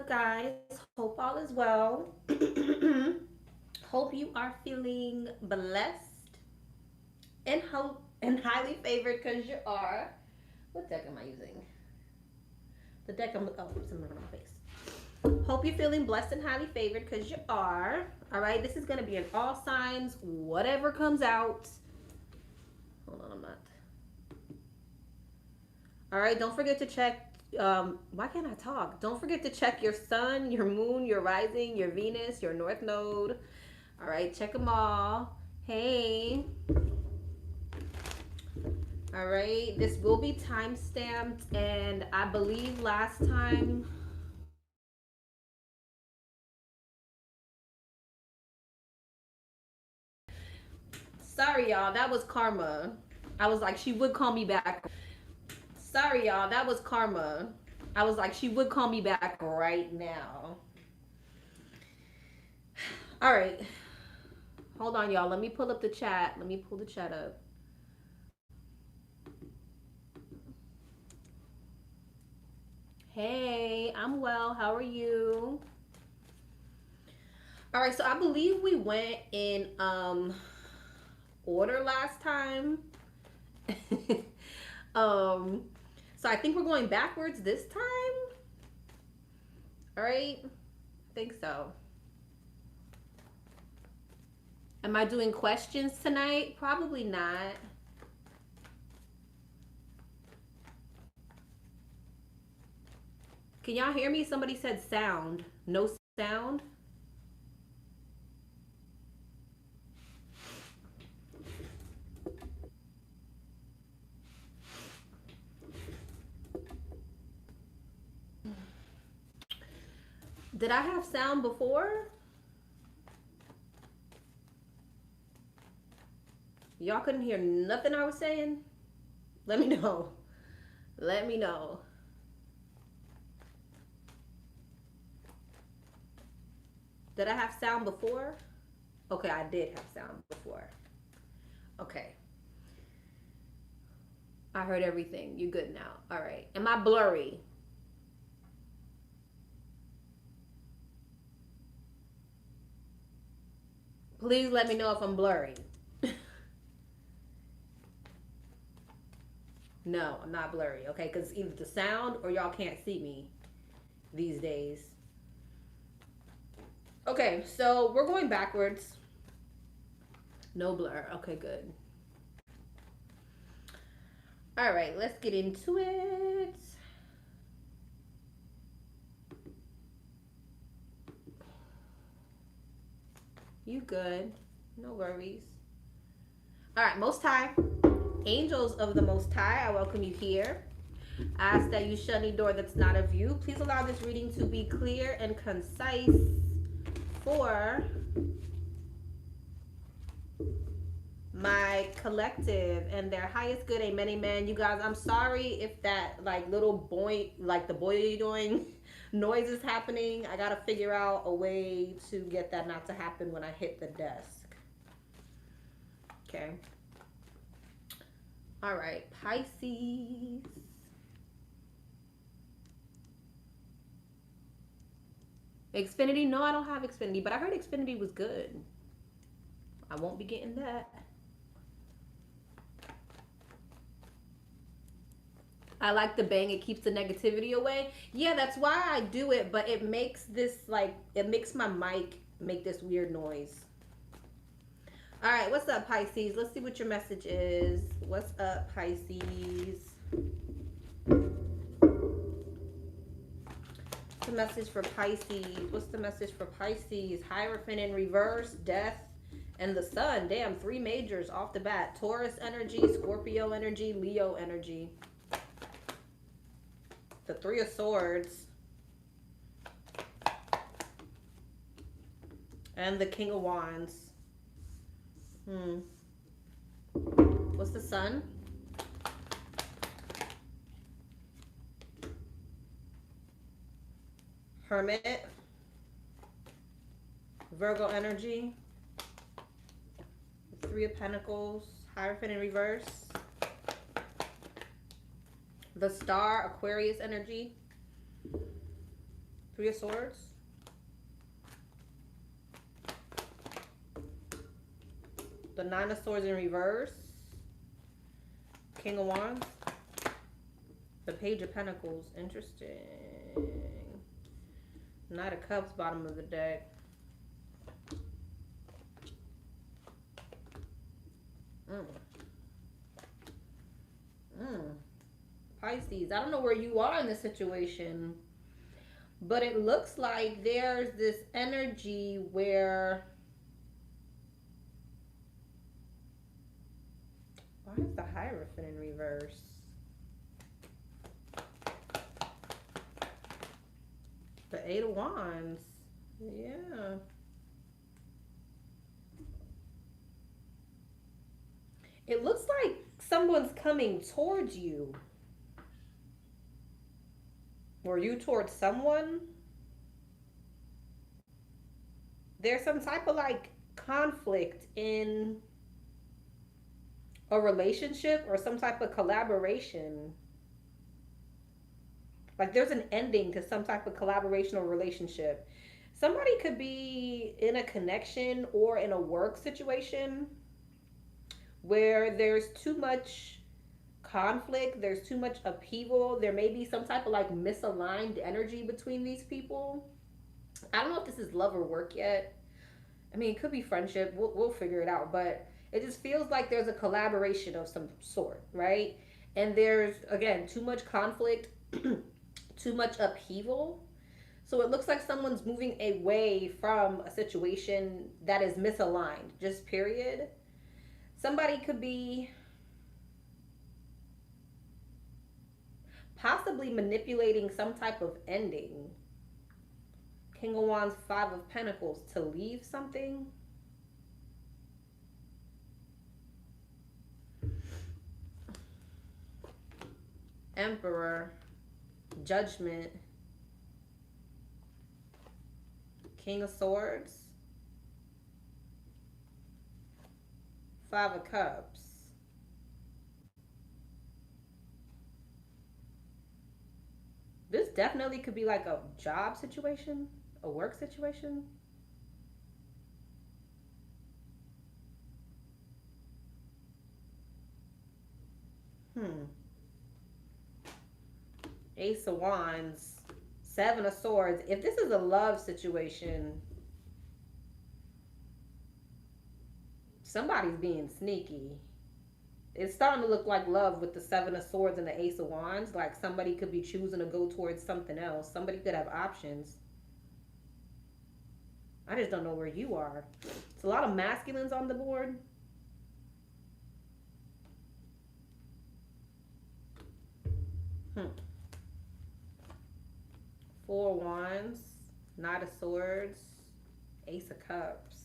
up, guys? Hope all is well. Hope you are feeling blessed and hope and highly favored because you are. What deck am I using? The deck I'm something on my face. Hope you're feeling blessed and highly favored because you are. All right, this is gonna be in all signs, whatever comes out. Hold on, I'm not. All right, don't forget to check. Why can't I talk? Don't forget to check your sun, your moon, your rising, your Venus, your North Node. All right, check them all. Hey. All right, this will be time stamped, and I believe last time. Sorry, y'all, that was karma. I was like, she would call me back. Sorry, y'all, that was karma. I was like, she would call me back right now. All right. Hold on, y'all. Let me pull up the chat. Let me pull the chat up. Hey, I'm well. How are you? All right, so I believe we went in order last time. So I think we're going backwards this time. All right. I think so. Am I doing questions tonight? Probably not. Can y'all hear me? Somebody said sound. No sound. Did I have sound before? Y'all couldn't hear nothing I was saying? Let me know. Let me know. Did I have sound before? Okay, I did have sound before. Okay. I heard everything. You good now. All right. Am I blurry? Please let me know if I'm blurry. No, I'm not blurry, okay? Because either the sound or y'all can't see me these days. Okay, so we're going backwards. No blur. Okay, good. All right, let's get into it. You good. No worries. All right, Most High. Angels of the Most High, I welcome you here. I ask that you shut any door that's not of you. Please allow this reading to be clear and concise for my collective and their highest good. Amen, amen. You guys, I'm sorry if that like little boy, like the boy doing noise is happening. I gotta figure out a way to get that not to happen when I hit the desk. Okay. All right, Pisces. Xfinity? No, I don't have Xfinity, but I heard Xfinity was good. I won't be getting that. I like the bang. It keeps the negativity away. Yeah, that's why I do it, but it makes this like, it makes my mic make this weird noise. All right, what's up, Pisces? Let's see what your message is. What's up, Pisces? What's the message for Pisces? What's the message for Pisces? Hierophant in reverse, death, and the sun. Damn, 3 majors off the bat. Taurus energy, Scorpio energy, Leo energy. The 3 of Swords. And the King of Wands. What's the sun? Hermit. Virgo energy. 3 of Pentacles. Hierophant in reverse. The Star, Aquarius energy. Three of Swords. The Nine of Swords in reverse. King of Wands. The Page of Pentacles. Interesting. Knight of Cups, bottom of the deck. Pisces, I don't know where you are in this situation, but it looks like there's this energy where... Why is the Hierophant in reverse? The Eight of Wands. Yeah. It looks like someone's coming towards you. Or you towards someone. There's some type of like conflict in a relationship or some type of collaboration. Like there's an ending to some type of collaboration or relationship. Somebody could be in a connection or in a work situation where there's too much conflict, there's too much upheaval, there may be some type of like misaligned energy between these people. I don't know if this is love or work yet. I mean, it could be friendship. We'll figure it out, but it just feels like there's a collaboration of some sort, right? And there's, again, too much conflict, too much upheaval. So it looks like someone's moving away from a situation that is misaligned, just period. Somebody could be possibly manipulating some type of ending. King of Wands, Five of Pentacles, to leave something. Emperor, Judgment, King of Swords, Five of Cups. This definitely could be like a job situation, a work situation. Ace of Wands, Seven of Swords. If this is a love situation, somebody's being sneaky. It's starting to look like love with the Seven of Swords and the Ace of Wands. Like somebody could be choosing to go towards something else. Somebody could have options. I just don't know where you are. It's a lot of masculines on the board. Four of Wands, Knight of Swords, Ace of Cups.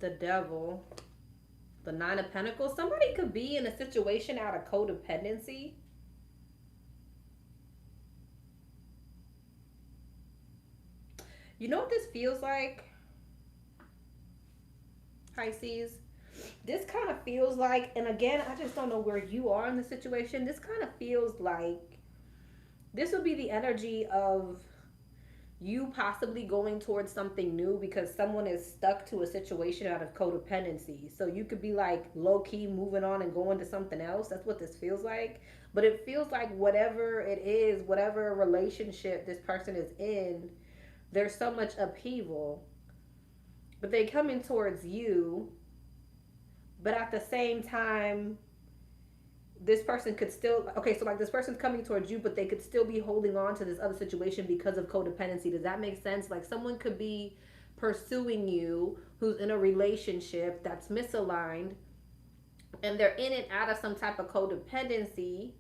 The Devil, the Nine of Pentacles. Somebody could be in a situation out of codependency. You know what this feels like, Pisces? This kind of feels like, and again, I just don't know where you are in the situation. This kind of feels like this would be the energy of you possibly going towards something new because someone is stuck to a situation out of codependency. So you could be like low-key moving on and going to something else. That's what this feels like. But it feels like whatever it is, whatever relationship this person is in, there's so much upheaval. But they come in towards you. But at the same time, this person could still, okay, so like this person's coming towards you, but they could still be holding on to this other situation because of codependency. Does that make sense? Like someone could be pursuing you who's in a relationship that's misaligned, and they're in and out of some type of codependency,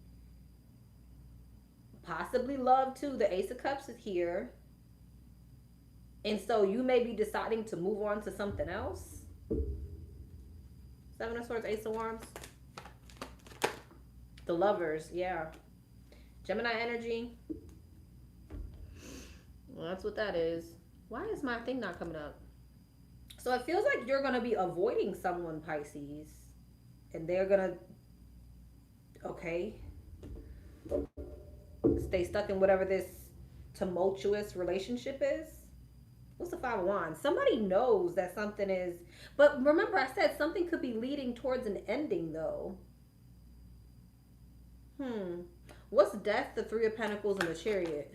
possibly love too. The Ace of Cups is here. And so you may be deciding to move on to something else. Seven of Swords, Ace of Wands. The Lovers, yeah. Gemini energy. Well, that's what that is. Why is my thing not coming up? So it feels like you're going to be avoiding someone, Pisces. And they're going to, okay, stay stuck in whatever this tumultuous relationship is. What's the Five of Wands? Somebody knows that something is, but remember I said something could be leading towards an ending though. What's Death, the Three of Pentacles, and the Chariot?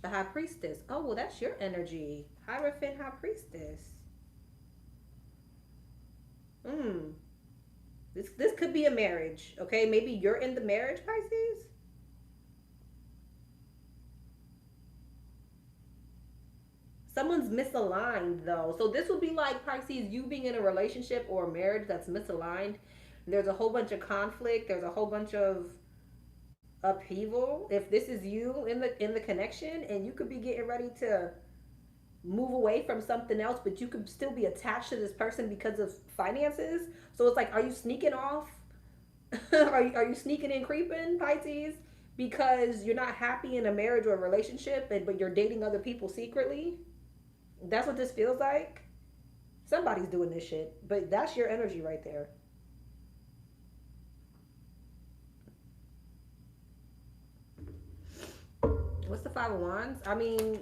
The High Priestess. Oh, well, that's your energy. Hierophant, High Priestess. This could be a marriage, okay? Maybe you're in the marriage, Pisces. Someone's misaligned though. So this would be like, Pisces, you being in a relationship or a marriage that's misaligned. There's a whole bunch of conflict. There's a whole bunch of upheaval. If this is you in the connection, and you could be getting ready to move away from something else, but you could still be attached to this person because of finances. So it's like, are you sneaking off? are you sneaking and creeping, Pisces, because you're not happy in a marriage or a relationship, but you're dating other people secretly? That's what this feels like. Somebody's doing this shit, but that's your energy right there. What's the Five of Wands? I mean,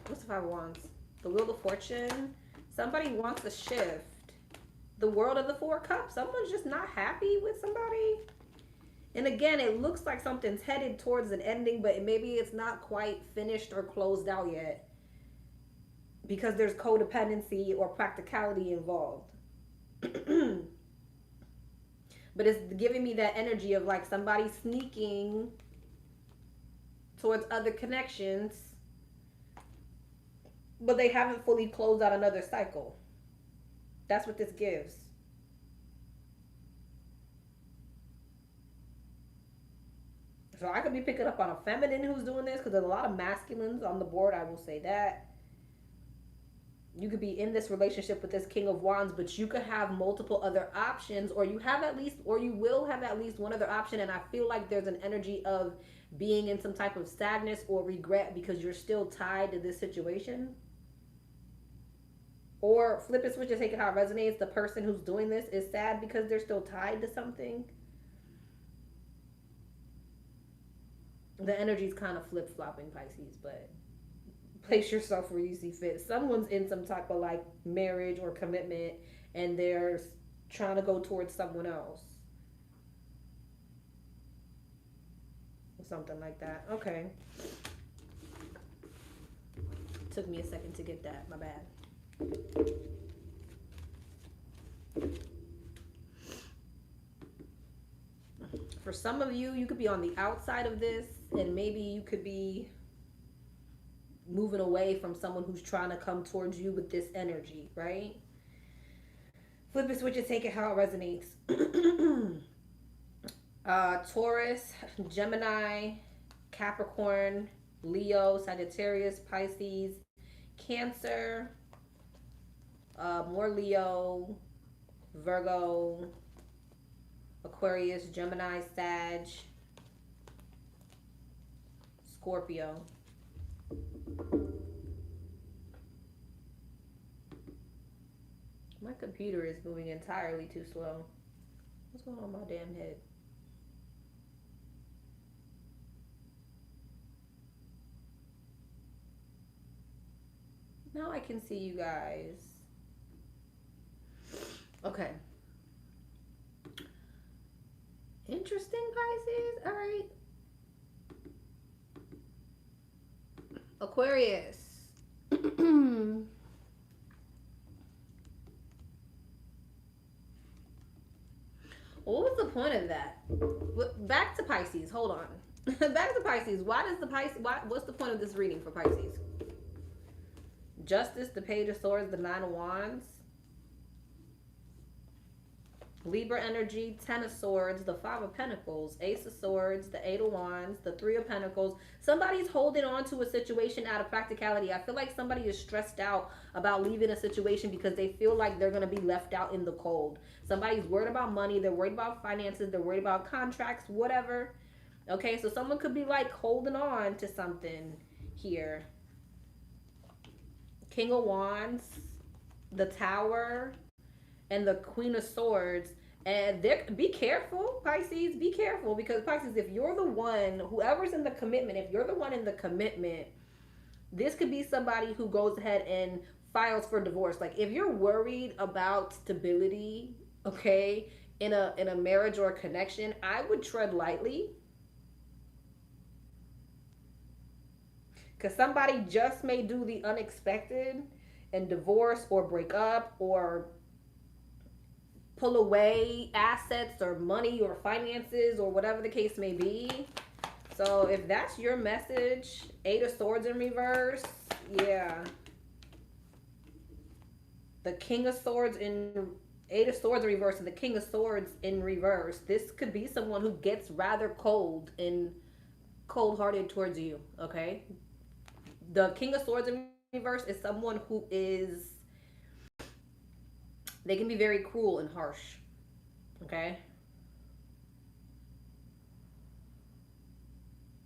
what's the Five of Wands? The Wheel of Fortune. Somebody wants a shift. The World of the Four Cups. Someone's just not happy with somebody. And again, it looks like something's headed towards an ending, but maybe it's not quite finished or closed out yet, because there's codependency or practicality involved. But it's giving me that energy of like somebody sneaking towards other connections, but they haven't fully closed out another cycle. That's what this gives. So I could be picking up on a feminine who's doing this, because there's a lot of masculines on the board, I will say that. You could be in this relationship with this King of Wands, but you could have multiple other options, or you will have at least one other option. And I feel like there's an energy of being in some type of sadness or regret because you're still tied to this situation. Or flip it, switch it, take it how it resonates. The person who's doing this is sad because they're still tied to something. The energy's kind of flip-flopping, Pisces, but place yourself where you see fit. Someone's in some type of like marriage or commitment, and they're trying to go towards someone else. Something like that. Okay. Took me a second to get that. My bad. For some of you, you could be on the outside of this, and maybe you could be moving away from someone who's trying to come towards you with this energy, right? Flip it, switch it, take it how it resonates. Taurus, Gemini, Capricorn, Leo, Sagittarius, Pisces, Cancer, more Leo, Virgo, Aquarius, Gemini, Sag, Scorpio. My computer is moving entirely too slow. What's going on in my damn head? Now I can see you guys. Okay. Interesting, Pisces. All right. Aquarius. What was the point of that? Back to Pisces. Hold on. Back to Pisces. What's the point of this reading for Pisces? Justice, the Page of Swords, the Nine of Wands, Libra energy, Ten of Swords, the Five of Pentacles, Ace of Swords, the Eight of Wands, the Three of Pentacles. Somebody's holding on to a situation out of practicality. I feel like somebody is stressed out about leaving a situation because they feel like they're going to be left out in the cold. Somebody's worried about money. They're worried about finances. They're worried about contracts, whatever. Okay, so someone could be like holding on to something here. King of Wands, the Tower, and the Queen of Swords. And be careful, Pisces. Be careful, because Pisces, if you're the one, whoever's in the commitment, if you're the one in the commitment, this could be somebody who goes ahead and files for divorce. Like if you're worried about stability, okay, in a marriage or a connection, I would tread lightly, because somebody just may do the unexpected and divorce or break up or pull away assets or money or finances or whatever the case may be. So if that's your message, Eight of Swords in reverse, yeah. The King of Swords in Eight of Swords in reverse and the King of Swords in reverse. This could be someone who gets rather cold and cold-hearted towards you, okay? The King of Swords in reverse is someone who is, they can be very cruel and harsh, okay?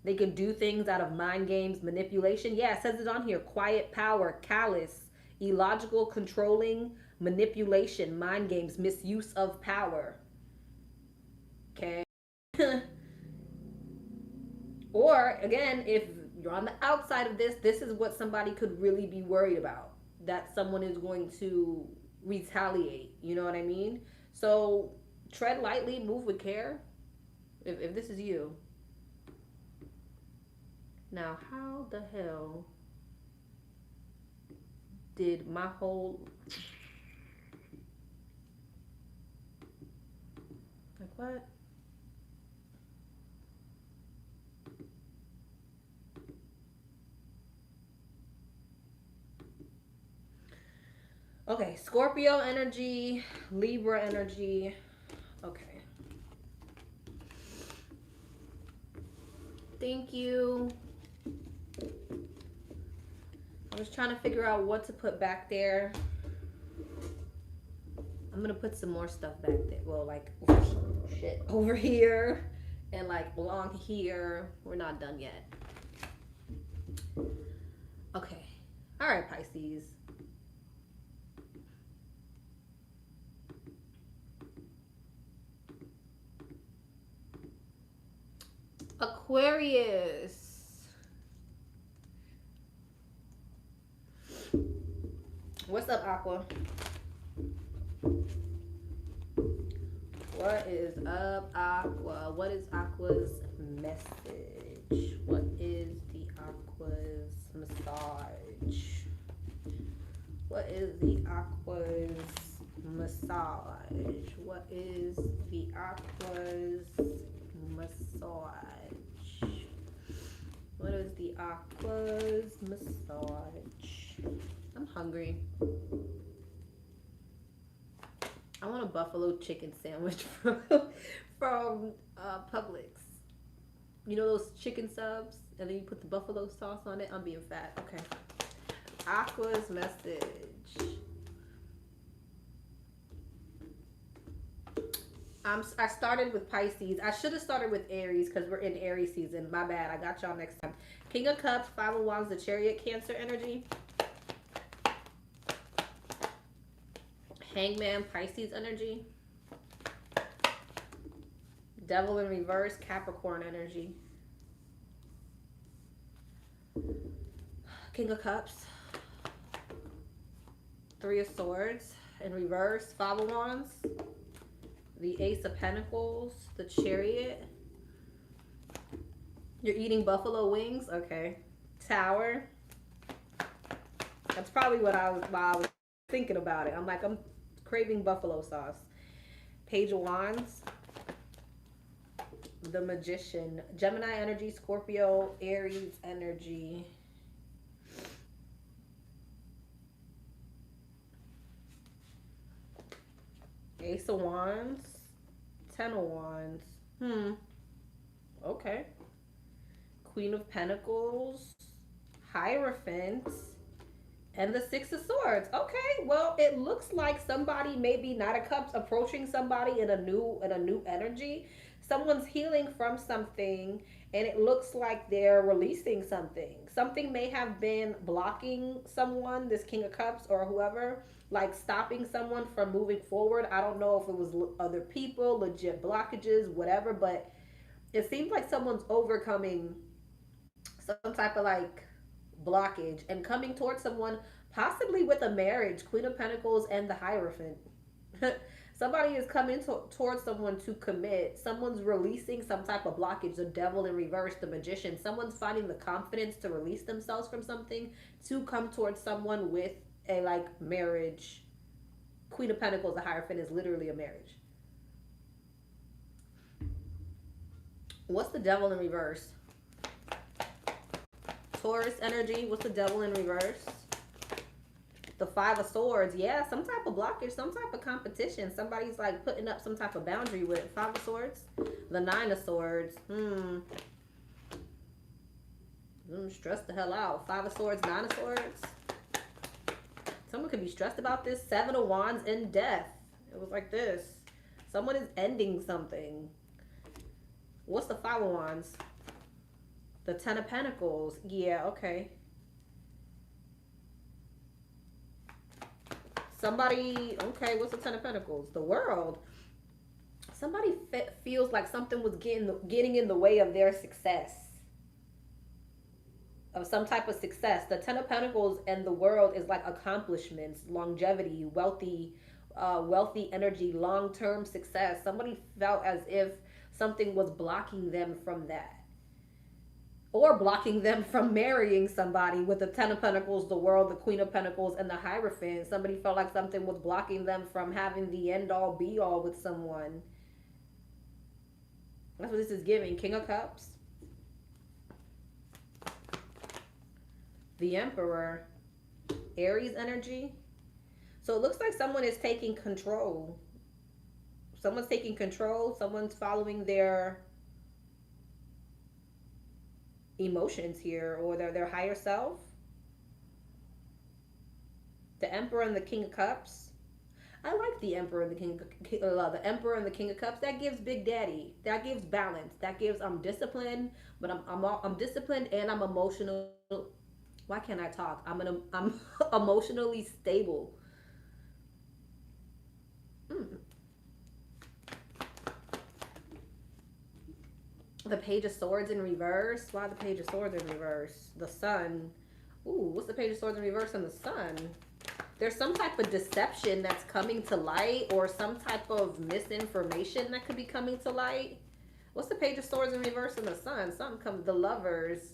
They can do things out of mind games, manipulation. Yeah, it says it on here. Quiet power, callous, illogical, controlling, manipulation, mind games, misuse of power. Okay? Or, again, if you're on the outside of this, this is what somebody could really be worried about. That someone is going to retaliate. You know what I mean? So, tread lightly, move with care. If this is you. Now, how the hell did my whole... Like, what? Okay, Scorpio energy, Libra energy. Okay. Thank you. I was trying to figure out what to put back there. I'm gonna put some more stuff back there. Well, like, shit, over here and like along here. We're not done yet. Okay. All right, Pisces. Aquarius. What's up, Aqua? What is up, Aqua? What is Aqua's message? What is the Aqua's massage? What is the Aqua's massage? What is the Aqua's massage? What is the Aqua's massage? I'm hungry. I want a buffalo chicken sandwich from Publix. You know those chicken subs? And then you put the buffalo sauce on it? I'm being fat. Okay. Aqua's message. I started with Pisces. I should have started with Aries because we're in Aries season. My bad. I got y'all next time. King of Cups, Five of Wands, the Chariot, Cancer energy. Hangman, Pisces energy. Devil in reverse, Capricorn energy. King of Cups. Three of Swords in reverse, Five of Wands. The Ace of Pentacles, the Chariot. You're eating buffalo wings? Okay. Tower. That's probably what I was thinking about it. I'm like, I'm craving buffalo sauce. Page of Wands. The Magician. Gemini energy, Scorpio, Aries energy. Ace of Wands. Ten of Wands. Okay. Queen of Pentacles. Hierophant. And the Six of Swords. Okay, well, it looks like somebody, maybe Knight of Cups, approaching somebody in a new energy. Someone's healing from something, and it looks like they're releasing something. something may have been blocking someone, this King of Cups or whoever, like stopping someone from moving forward. I don't know if it was other people, legit blockages, whatever, but it seems like someone's overcoming some type of like blockage and coming towards someone, possibly with a marriage, Queen of Pentacles and the Hierophant. Somebody is coming towards someone to commit. Someone's releasing some type of blockage. The Devil in reverse, the Magician. Someone's finding the confidence to release themselves from something to come towards someone with a like marriage. Queen of Pentacles, the Hierophant is literally a marriage. What's the Devil in reverse? Taurus energy. What's the Devil in reverse? The Five of Swords. Yeah, some type of blockage, some type of competition. Somebody's like putting up some type of boundary with it. Five of Swords. The Nine of Swords. Stressed the hell out. Five of Swords, Nine of Swords. Someone could be stressed about this. Seven of Wands and death. It was like this. Someone is ending something. What's the Five of Wands? The Ten of Pentacles. Yeah, okay. Somebody, okay, what's the Ten of Pentacles? The World. Somebody feels like something was getting in the way of their success. Of some type of success. The Ten of Pentacles and the World is like accomplishments, longevity, wealthy energy, long-term success. Somebody felt as if something was blocking them from that. Or blocking them from marrying somebody with the Ten of Pentacles, the World, the Queen of Pentacles, and the Hierophant. Somebody felt like something was blocking them from having the end-all, be-all with someone. That's what this is giving. King of Cups. The Emperor. Aries energy. So it looks like someone is taking control. Someone's taking control. Someone's following their emotions here, or their higher self. The Emperor and the King of Cups. I like the Emperor and the the Emperor and the King of Cups. That gives Big Daddy. That gives balance. That gives I'm disciplined, but I'm disciplined and I'm emotional. Why can't I talk? I'm emotionally stable. The Page of Swords in reverse. Why the Page of Swords in reverse? The Sun. Ooh, what's the Page of Swords in reverse and the Sun? There's some type of deception that's coming to light, or some type of misinformation that could be coming to light. What's the Page of Swords in reverse and the Sun? Something comes. The Lovers.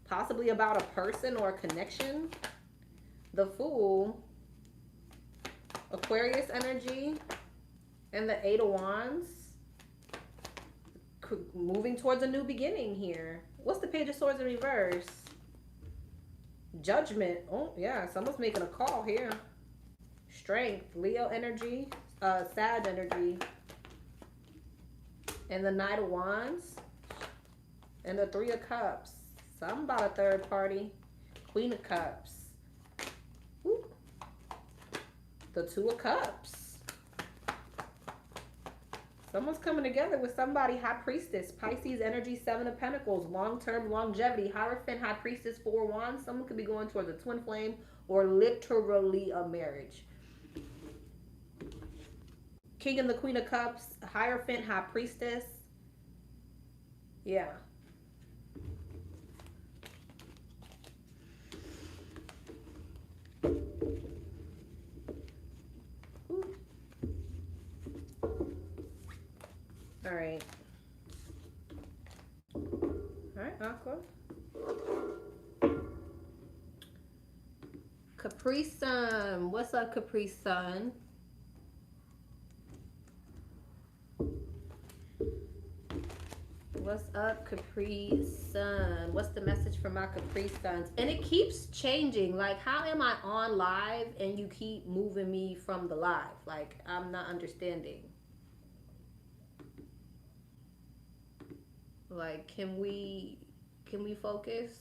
Possibly about a person or a connection. The Fool. Aquarius energy. And the Eight of Wands. Moving towards a new beginning here. What's the Page of Swords in reverse? Judgment. Oh, yeah. Someone's making a call here. Strength. Leo energy. Sag energy. And the Knight of Wands. And the Three of Cups. Something about a third party. Queen of Cups. Ooh. The Two of Cups. Someone's coming together with somebody. High Priestess. Pisces energy. Seven of Pentacles. Long-term longevity. Hierophant. High Priestess. Four of Wands. Someone could be going towards a twin flame or literally a marriage. King and the Queen of Cups. Hierophant. High Priestess. Yeah. All right. All right, Aqua. Capri Sun. What's up, Capri Sun? What's up, Capri Sun? What's the message for my Capri Suns? And it keeps changing. Like, how am I on live and you keep moving me from the live? Like, I'm not understanding. Like, can we focus?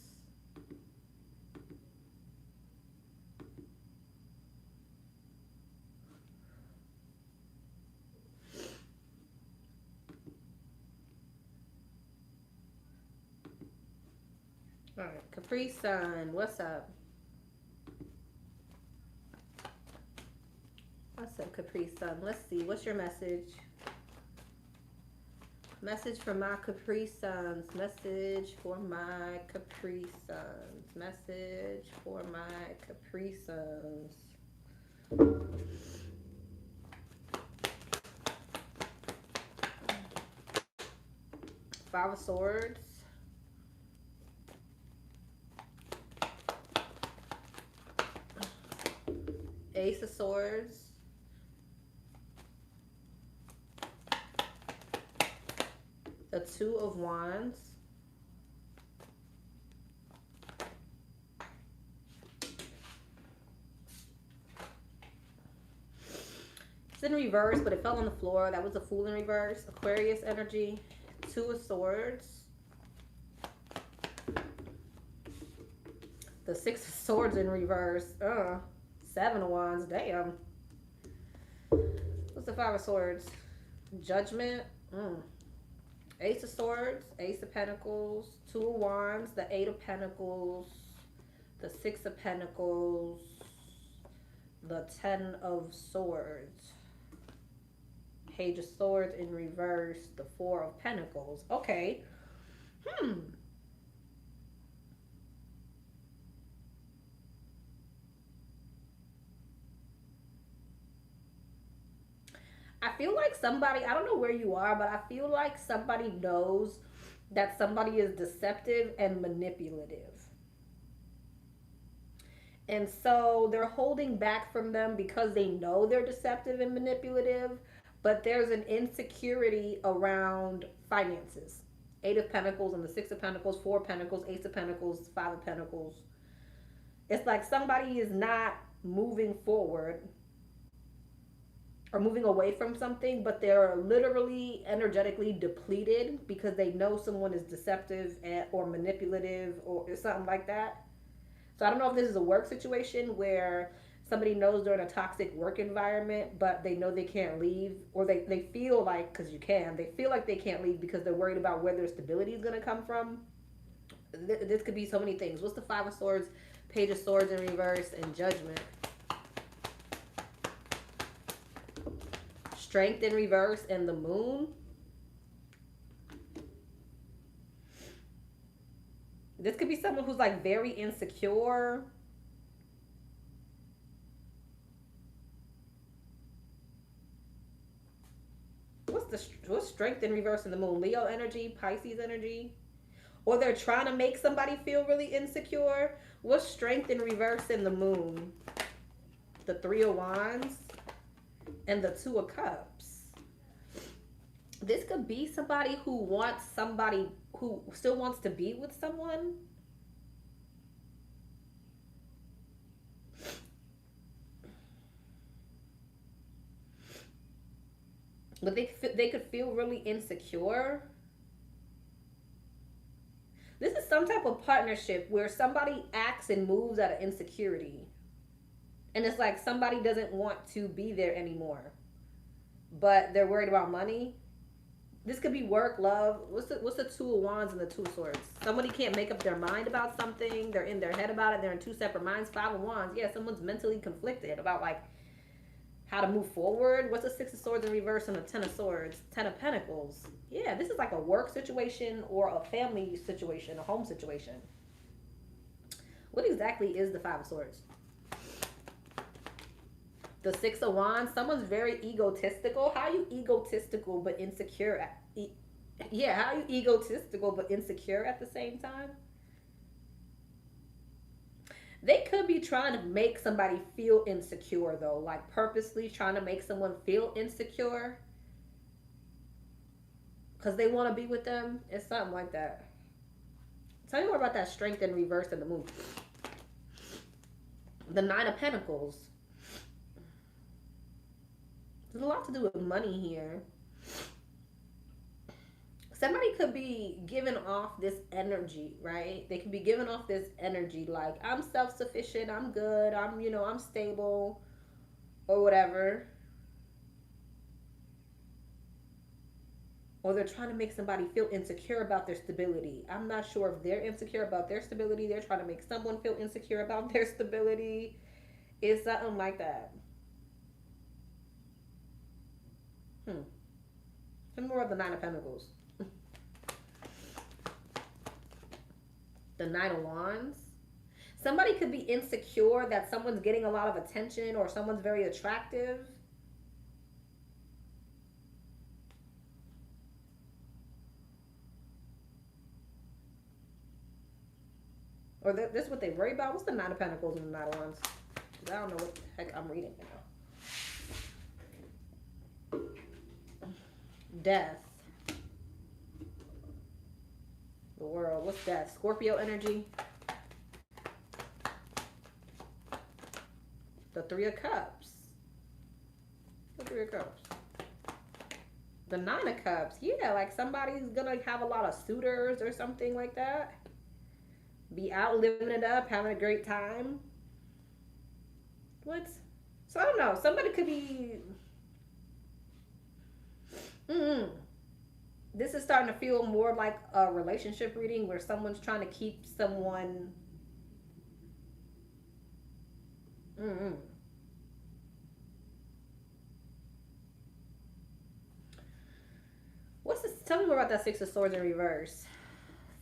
All right. Capri Sun, what's up? What's up, Capri Sun? Let's see. What's your message? Message for my Capri Suns. Message for my Capri Suns. Message for my Capri Suns. Five of Swords. Ace of Swords. The Two of Wands. It's in reverse, but it fell on the floor. That was a Fool in reverse. Aquarius energy. Two of Swords. The Six of Swords in reverse. Seven of Wands. Damn. What's the Five of Swords? Judgment. Ace of Swords, Ace of Pentacles, Two of Wands, the Eight of Pentacles, the Six of Pentacles, the Ten of Swords, Page of Swords in reverse, the Four of Pentacles. Okay. I feel like somebody, I don't know where you are, but I feel like somebody knows that somebody is deceptive and manipulative. And so they're holding back from them because they know they're deceptive and manipulative, but there's an insecurity around finances. Eight of Pentacles and the Six of Pentacles, Four of Pentacles, Ace of Pentacles, Five of Pentacles. It's like somebody is not moving forward or moving away from something, but they're literally energetically depleted because they know someone is deceptive or manipulative or something like that. So I don't know if this is a work situation where somebody knows they're in a toxic work environment, but they know they can't leave, or they feel like, because they feel like they can't leave because they're worried about where their stability is going to come from. This could be so many things. What's the Five of Swords, Page of Swords in reverse, and Judgment? Strength in reverse and the Moon. This could be someone who's like very insecure. What's Strength in reverse in the Moon? Leo energy, Pisces energy. Or they're trying to make somebody feel really insecure. What's Strength in reverse in the Moon? The Three of Wands and the Two of Cups. This could be somebody who still wants to be with someone. But they could feel really insecure. This is some type of partnership where somebody acts and moves out of insecurity. And it's like somebody doesn't want to be there anymore, but they're worried about money. This could be work, love. What's the Two of Wands and the Two of Swords? Somebody can't make up their mind about something. They're in their head about it. They're in two separate minds. Five of Wands. Yeah, someone's mentally conflicted about like how to move forward. What's the Six of Swords in reverse and the Ten of Swords? Ten of Pentacles. Yeah, this is like a work situation or a family situation, a home situation. What exactly is the Five of Swords? The Six of Wands. Someone's very egotistical. How are you egotistical but insecure? Yeah, how are you egotistical but insecure at the same time? They could be trying to make somebody feel insecure though, like purposely trying to make someone feel insecure because they want to be with them. It's something like that. Tell me more about that Strength in reverse in the Moon. The Nine of Pentacles. There's a lot to do with money here. Somebody could be giving off this energy, right? They could be giving off this energy like, I'm self-sufficient, I'm good, I'm stable, or whatever. or they're trying to make somebody feel insecure about their stability. I'm not sure if they're insecure about their stability. They're trying to make someone feel insecure about their stability. It's something like that. And more of the Nine of Pentacles. The Knight of Wands. Somebody could be insecure that someone's getting a lot of attention or someone's very attractive. Or this is what they worry about. What's the Nine of Pentacles and the Knight of Wands? I don't know what the heck I'm reading now. Death. The World. What's that? Scorpio energy. The Three of Cups. The Three of Cups. The Nine of Cups. Yeah, like somebody's gonna have a lot of suitors or something like that. Be out living it up, having a great time. What? So I don't know. Somebody could be... This is starting to feel more like a relationship reading where someone's trying to keep someone... What's this? Tell me more about that Six of Swords in reverse.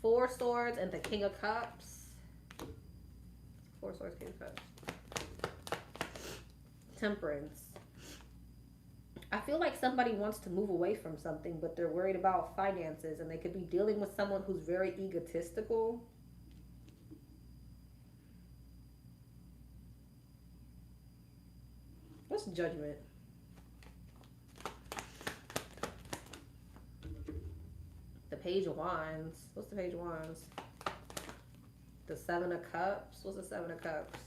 Four Swords and the King of Cups. Four Swords, King of Cups. Temperance. I feel like somebody wants to move away from something, but they're worried about finances, and they could be dealing with someone who's very egotistical. What's Judgment? The Page of Wands. What's the Page of Wands? The Seven of Cups. What's the Seven of Cups?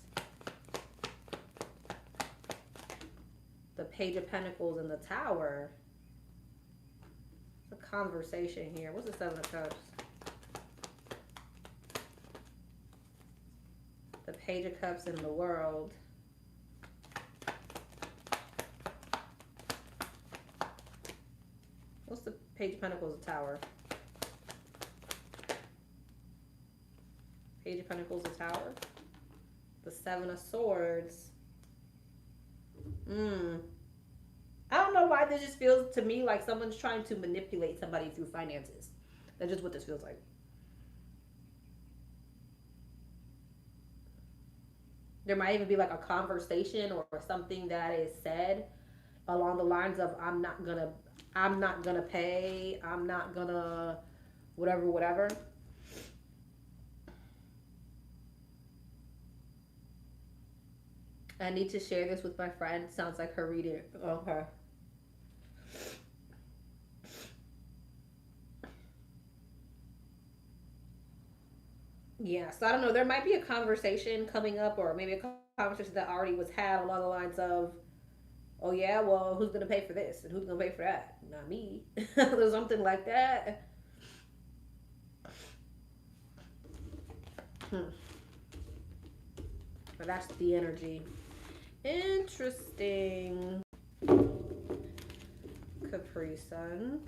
The Page of Pentacles and the Tower. It's a conversation here. What's the Seven of Cups? The Page of Cups in the World. What's the Page of Pentacles, the Tower? Page of Pentacles, the Tower. The Seven of Swords. I don't know why this just feels to me like someone's trying to manipulate somebody through finances. That's just what this feels like. There might even be like a conversation or something that is said along the lines of I'm not gonna pay, I'm not gonna whatever. I need to share this with my friend. Sounds like her reading. Okay. Yeah, so I don't know. There might be a conversation coming up, or maybe a conversation that already was had along the lines of, oh yeah, well, who's going to pay for this? And who's going to pay for that? Not me. Or something like that. But that's the energy. Interesting. Capri Sun.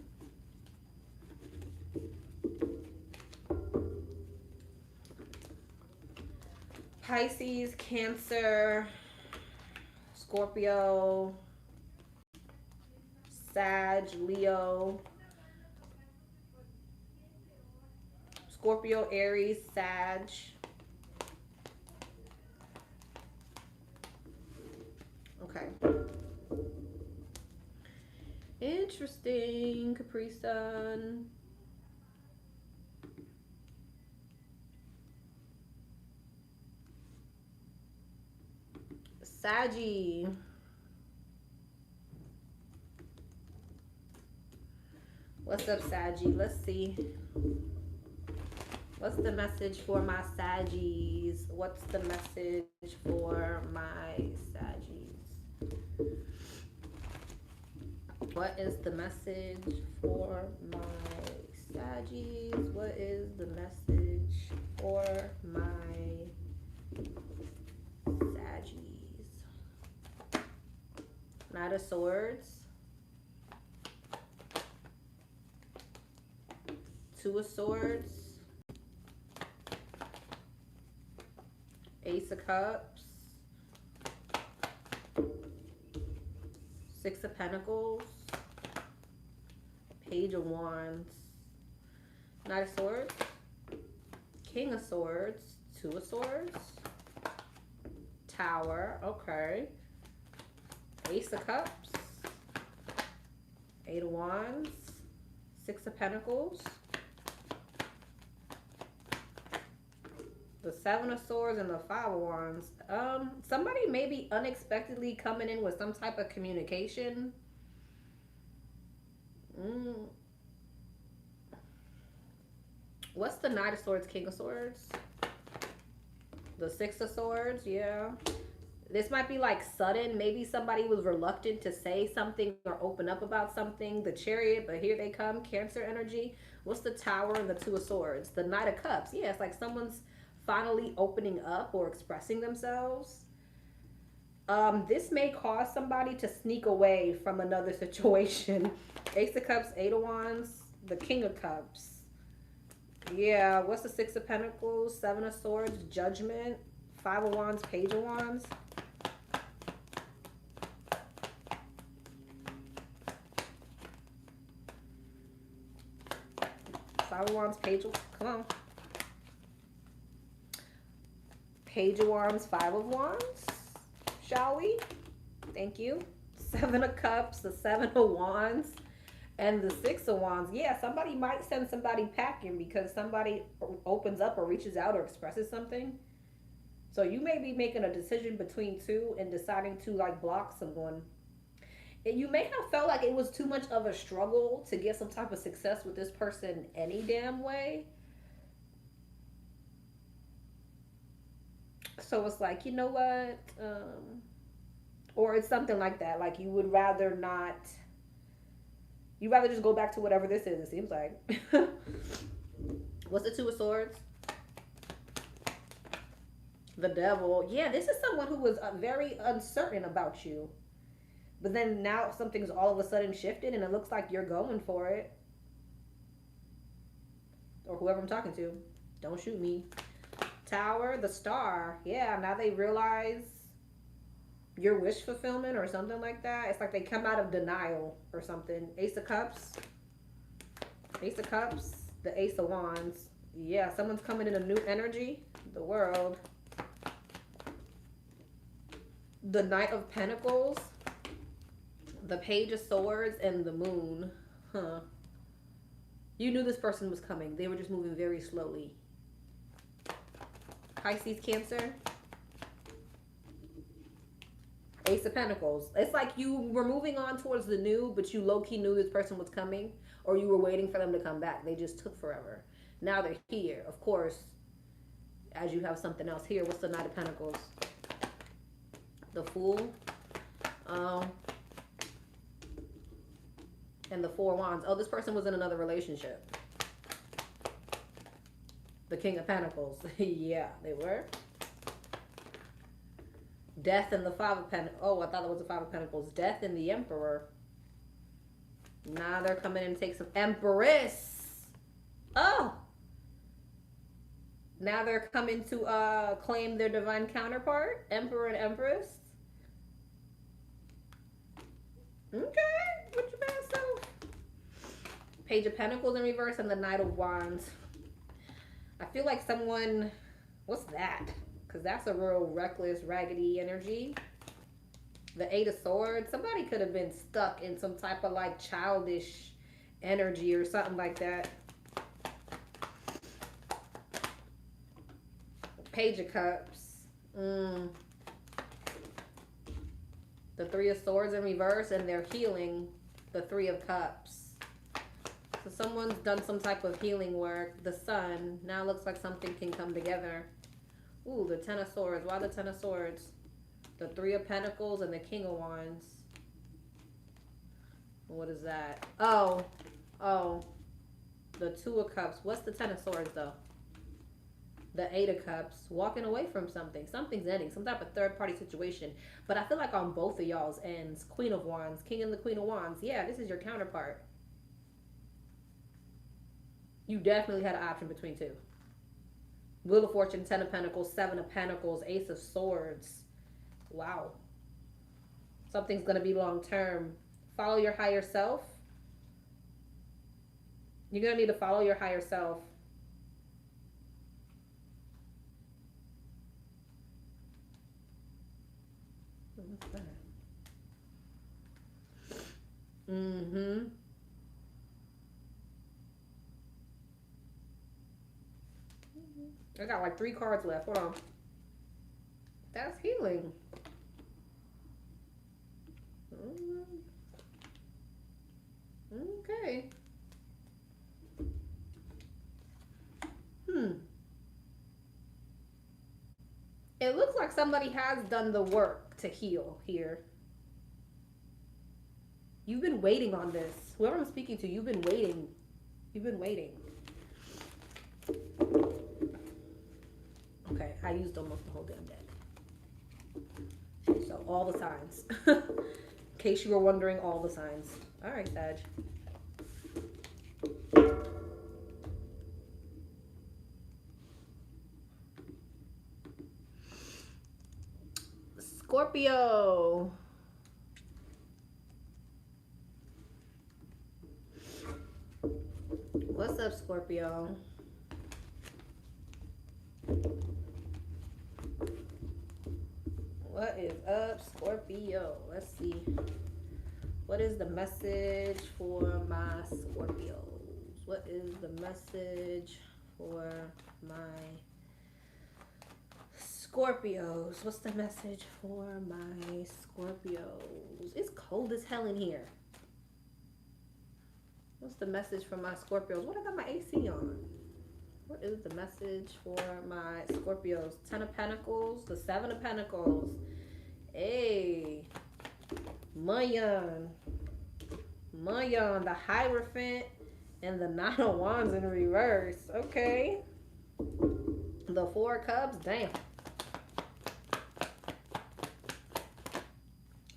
Pisces, Cancer, Scorpio, Sag, Leo, Scorpio, Aries, Sag. Okay. Interesting. Capri Sun. Saggy. What's up, Saggy? Let's see. What's the message for my Saggies? What's the message for my Saggies? What is the message for my Saggies? What is the message for my Saggies? Knight of Swords. Two of Swords. Ace of Cups. Six of Pentacles. Page of Wands. Knight of Swords. King of Swords. Two of Swords. Tower. Okay. Ace of Cups. Eight of Wands. Six of Pentacles. The Seven of Swords and the Five of Wands. Somebody may be unexpectedly coming in with some type of communication. What's the Knight of Swords, King of Swords? The Six of Swords, yeah. This might be like sudden. Maybe somebody was reluctant to say something or open up about something. The Chariot, but here they come. Cancer energy. What's the Tower and the Two of Swords? The Knight of Cups. Yeah, it's like someone's finally opening up or expressing themselves. This may cause somebody to sneak away from another situation. Ace of Cups, Eight of Wands, the King of Cups. Yeah, what's the Six of Pentacles? Seven of Swords, Judgment. Five of Wands, Page of Wands. Five of Wands, Page of... Come on. Page of Wands, Five of Wands. Shall we? Thank you. Seven of Cups, the Seven of Wands, and the Six of Wands. Yeah, somebody might send somebody packing because somebody opens up or reaches out or expresses something. So you may be making a decision between two and deciding to like block someone. And you may have felt like it was too much of a struggle to get some type of success with this person any damn way. So it's like, you know what? Or it's something like that. Like you would rather not. You'd rather just go back to whatever this is, it seems like. What's the Two of Swords? The Devil. Yeah, this is someone who was very uncertain about you. But then now something's all of a sudden shifted and it looks like you're going for it. Or whoever I'm talking to. Don't shoot me. Tower, the Star. Yeah, now they realize your wish fulfillment or something like that. It's like they come out of denial or something. Ace of Cups. Ace of Cups. The Ace of Wands. Yeah, someone's coming in a new energy. The World. The Knight of Pentacles. The Page of Swords and the Moon. Huh. You knew this person was coming. They were just moving very slowly. Pisces, Cancer. Ace of Pentacles. It's like you were moving on towards the new, but you low-key knew this person was coming, or you were waiting for them to come back. They just took forever. Now they're here. Of course, as you have something else here. What's the Knight of Pentacles? The Fool. And the Four of Wands. Oh, this person was in another relationship. The King of Pentacles. Yeah, they were. Death and the Five of Pentacles. Oh, I thought it was the Five of Pentacles. Death and the Emperor. Now they're coming in to take some Empress. Oh. Now they're coming to claim their divine counterpart. Emperor and Empress. Okay. What you bad self? Page of Pentacles in reverse and the Knight of Wands. I feel like someone... What's that? Because that's a real reckless, raggedy energy. The Eight of Swords. Somebody could have been stuck in some type of like childish energy or something like that. Page of Cups. The Three of Swords in reverse and they're healing. The Three of Cups. So someone's done some type of healing work. The Sun. Now looks like something can come together. Ooh, the Ten of Swords. Why the Ten of Swords? The Three of Pentacles and the King of Wands. What is that? Oh. The Two of Cups. What's the Ten of Swords, though? The Eight of Cups. Walking away from something. Something's ending. Some type of third-party situation. But I feel like on both of y'all's ends. Queen of Wands. King and the Queen of Wands. Yeah, this is your counterpart. You definitely had an option between two. Wheel of Fortune, Ten of Pentacles, Seven of Pentacles, Ace of Swords. Wow. Something's going to be long term. Follow your higher self. You're going to need to follow your higher self. What's that? Mm-hmm. I got like 3 cards left. Hold on. That's healing. Okay. It looks like somebody has done the work to heal here. You've been waiting on this. Whoever I'm speaking to, you've been waiting. You've been waiting. Okay, I used almost the whole damn deck. So all the signs. In case you were wondering, all the signs. All right, Sag. Scorpio. What's up, Scorpio? What is up, Scorpio? Let's see. What is the message for my Scorpios? What is the message for my Scorpios? What's the message for my Scorpios? It's cold as hell in here. What's the message for my Scorpios? What, I got my AC on. What is the message for my Scorpios? 10 of Pentacles, the 7 of Pentacles. Hey, Mayan, the Hierophant, and the 9 of Wands in reverse. Okay. The 4 of Cups, damn.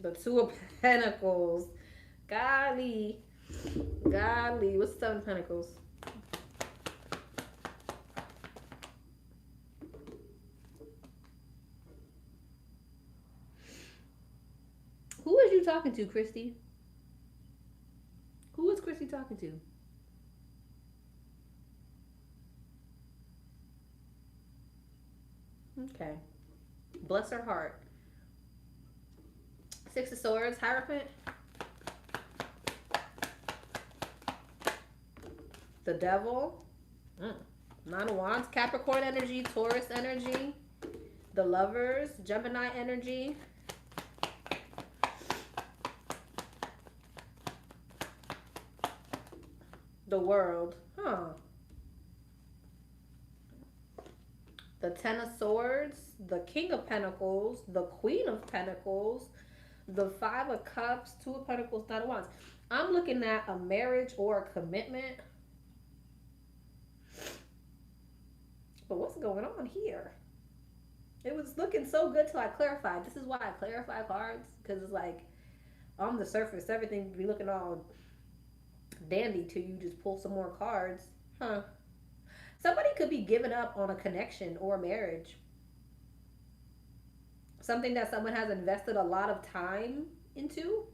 The 2 of Pentacles. Golly. What's the 7 of Pentacles? Who is you talking to, Christy? Who is Christy talking to? Okay. Bless her heart. 6 of Swords, Hierophant. The Devil. 9 of Wands, Capricorn energy, Taurus energy. The Lovers, Gemini energy. The World. The 10 of Swords, the King of Pentacles, the Queen of Pentacles, the 5 of Cups, 2 of Pentacles, 9 of Wands. I'm looking at a marriage or a commitment. But what's going on here? It was looking so good till I clarified. This is why I clarify cards, because it's like on the surface everything be looking all dandy till you just pull some more cards. Somebody could be giving up on a connection or a marriage. Something that someone has invested a lot of time into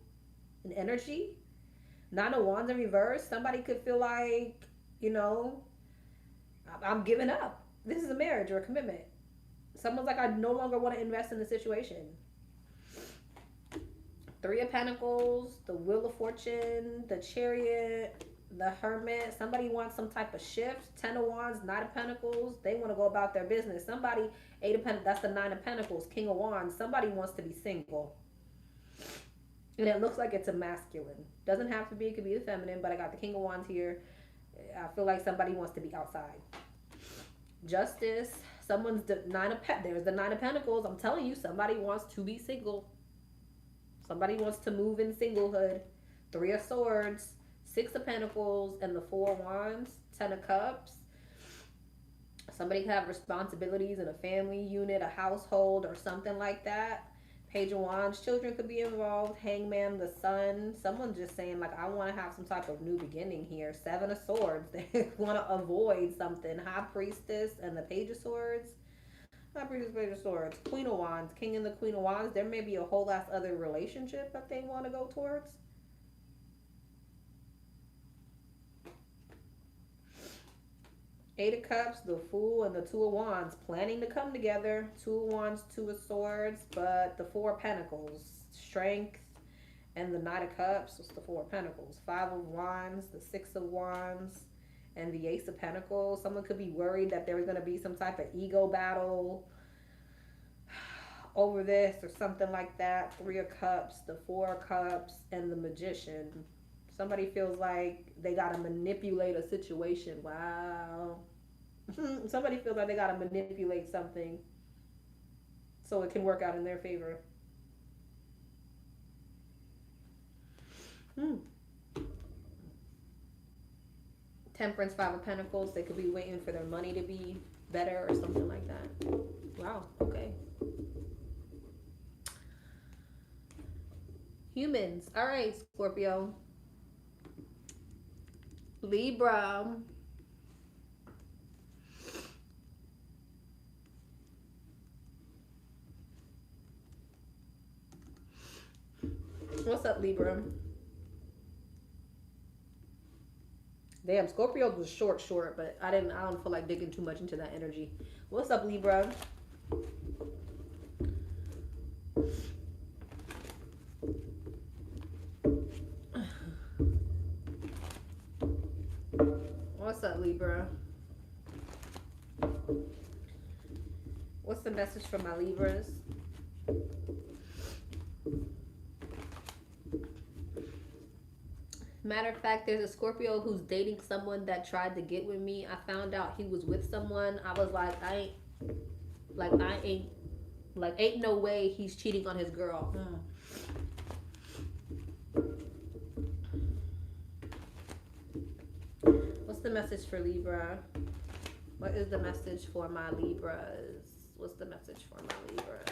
and energy. 9 of Wands in reverse. Somebody could feel like, I'm giving up. This is a marriage or a commitment. Someone's like, I no longer want to invest in the situation. 3 of Pentacles, the Wheel of Fortune, the Chariot, the Hermit. Somebody wants some type of shift. 10 of Wands, 9 of Pentacles. They want to go about their business. Somebody, 8 of Pentacles, that's the 9 of Pentacles, King of Wands. Somebody wants to be single. And it looks like it's a masculine. Doesn't have to be, it could be the feminine, but I got the King of Wands here. I feel like somebody wants to be outside. Justice. Someone's there's the 9 of Pentacles. I'm telling you, somebody wants to be single. Somebody wants to move in singlehood. 3 of Swords, 6 of Pentacles, and the 4 of Wands, 10 of Cups. Somebody can have responsibilities in a family unit, a household, or something like that. Page of Wands, children could be involved. Hangman, the Sun. Someone just saying, like, I want to have some type of new beginning here. Seven of Swords. They want to avoid something. High Priestess and the Page of Swords. High Priestess, Page of Swords. Queen of Wands, King and the Queen of Wands. There may be a whole ass other relationship that they want to go towards. Eight of Cups, the Fool, and the Two of Wands. Planning to come together. Two of Wands, Two of Swords, but the Four of Pentacles. Strength and the Knight of Cups. What's the Four of Pentacles? Five of Wands, the Six of Wands, and the Ace of Pentacles. Someone could be worried that there's going to be some type of ego battle over this or something like that. Three of Cups, the Four of Cups, and the Magician. Somebody feels like they got to manipulate a situation. Wow. Somebody feels like they got to manipulate something so it can work out in their favor. Temperance, Five of Pentacles. They could be waiting for their money to be better or something like that. Wow. Okay. Humans. All right, Scorpio. Libra. What's up, Libra? Damn, Scorpio was short, but I don't feel like digging too much into that energy. What's up, Libra? What's up, Libra? What's the message for my Libras? Matter of fact, there's a Scorpio who's dating someone that tried to get with me. I found out he was with someone. I was like, ain't no way he's cheating on his girl. What's the message for Libra? What is the message for my Libras? What's the message for my Libras?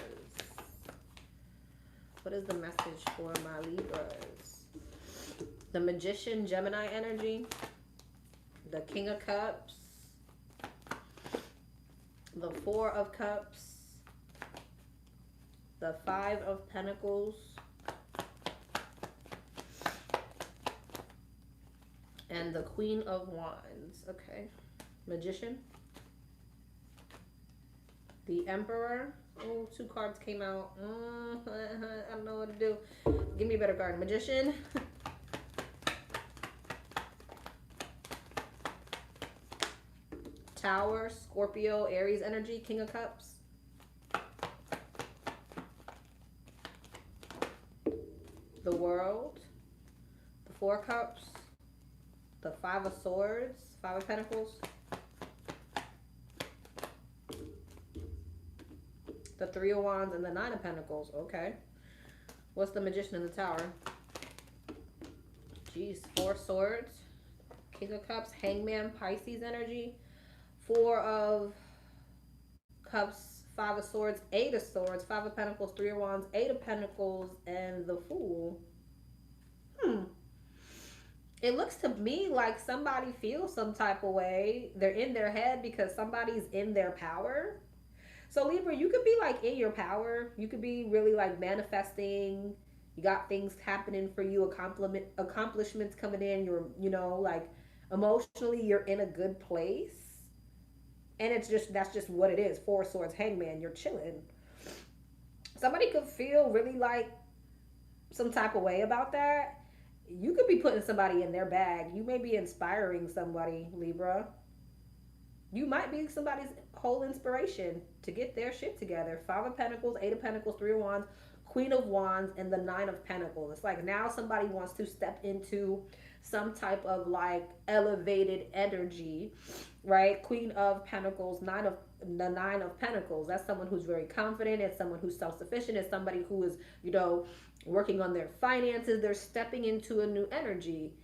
What is the message for my Libras? The Magician, Gemini energy. The King of Cups. The Four of Cups. The Five of Pentacles. And the Queen of Wands. Okay. Magician. The Emperor. Oh, two cards came out. I don't know what to do. Give me a better card. Magician. Tower. Scorpio. Aries energy. King of Cups. The World. The Four Cups. The Five of Swords. Five of Pentacles. The Three of Wands and the Nine of Pentacles. Okay. What's the Magician in the Tower? Jeez. Four Swords. King of Cups. Hangman. Pisces energy. Four of Cups. Five of Swords. Eight of Swords. Five of Pentacles. Three of Wands. Eight of Pentacles. And the Fool. It looks to me like somebody feels some type of way. They're in their head because somebody's in their power. So Libra, you could be like in your power. You could be really like manifesting. You got things happening for you, accomplishments coming in. You're, like emotionally you're in a good place. And that's just what it is. Four Swords, Hangman, you're chilling. Somebody could feel really like some type of way about that. You could be putting somebody in their bag. You may be inspiring somebody, Libra. You might be somebody's whole inspiration to get their shit together. Five of Pentacles, Eight of Pentacles, Three of Wands, Queen of Wands, and the Nine of Pentacles. It's like now somebody wants to step into some type of like elevated energy, right? Queen of Pentacles, the Nine of Pentacles. That's someone who's very confident. It's someone who's self-sufficient. It's somebody who is, working on their finances. They're stepping into a new energy.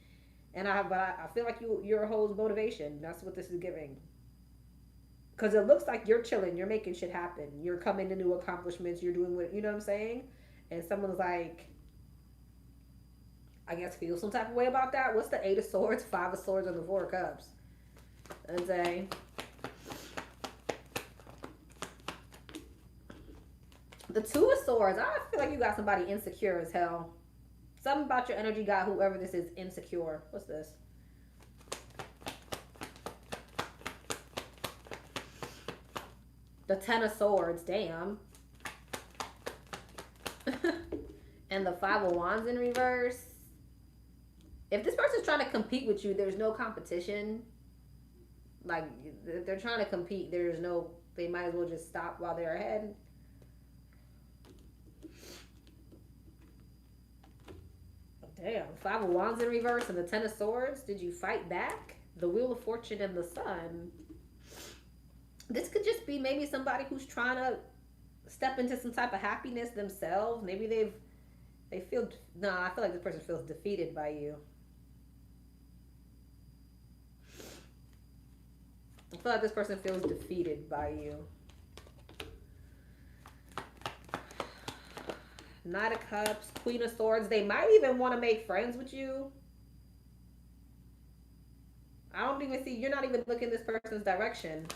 And I feel like you're a whole motivation. That's what this is giving. Because it looks like you're chilling. You're making shit happen. You're coming to new accomplishments. You're doing what, you know what I'm saying? and someone's like, I guess feel some type of way about that. What's the 8 of Swords, 5 of Swords, and the 4 of Cups? And say, the 2 of Swords, I feel like you got somebody insecure as hell. Something about your energy got whoever this is insecure. What's this? The 10 of Swords, damn. And the 5 of Wands in reverse. If this person's trying to compete with you, there's no competition. Like, they're trying to compete. There's no, they might as well just stop while they're ahead. Damn, 5 of Wands in reverse and the 10 of Swords. Did you fight back? The Wheel of Fortune and the Sun. This could just be maybe somebody who's trying to step into some type of happiness themselves. Maybe they feel, I feel like this person feels defeated by you. I feel like this person feels defeated by you. Knight of Cups, Queen of Swords. They might even want to make friends with you. I don't even see, you're not even looking this person's direction.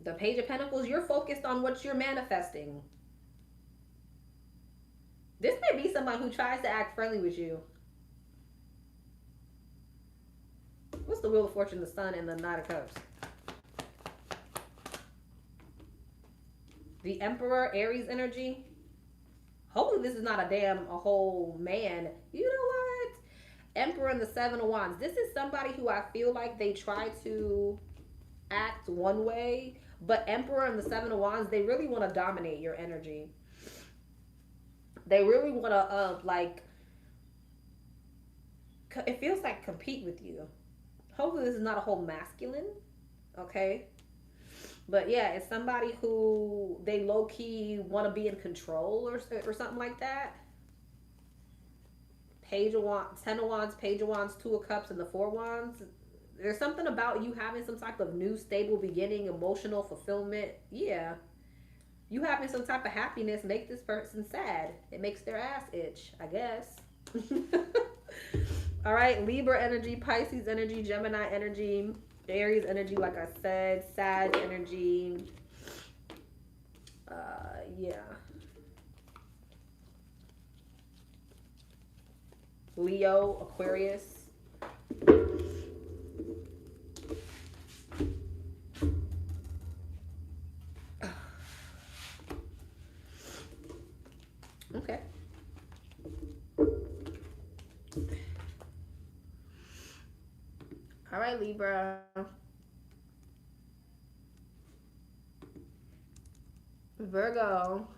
The Page of Pentacles, you're focused on what you're manifesting. This may be someone who tries to act friendly with you. What's the Wheel of Fortune, the Sun, and the Knight of Cups? The Emperor, Aries energy. Hopefully this is not a whole man. You know what? Emperor and the 7 of Wands. This is somebody who I feel like they try to act one way, but Emperor and the 7 of Wands, they really want to dominate your energy. They really want to, it feels like compete with you. Hopefully this is not a whole masculine, okay? But yeah, it's somebody who they low-key want to be in control or something like that. Page of Wands, 10 of Wands, Page of Wands, 2 of Cups, and the 4 of Wands. There's something about you having some type of new, stable beginning, emotional fulfillment. Yeah. You having some type of happiness make this person sad. It makes their ass itch, I guess. All right, Libra energy, Pisces energy, Gemini energy, Aries energy, like I said, Sag energy. Yeah. Leo, Aquarius. Okay. All right, Libra. Virgo.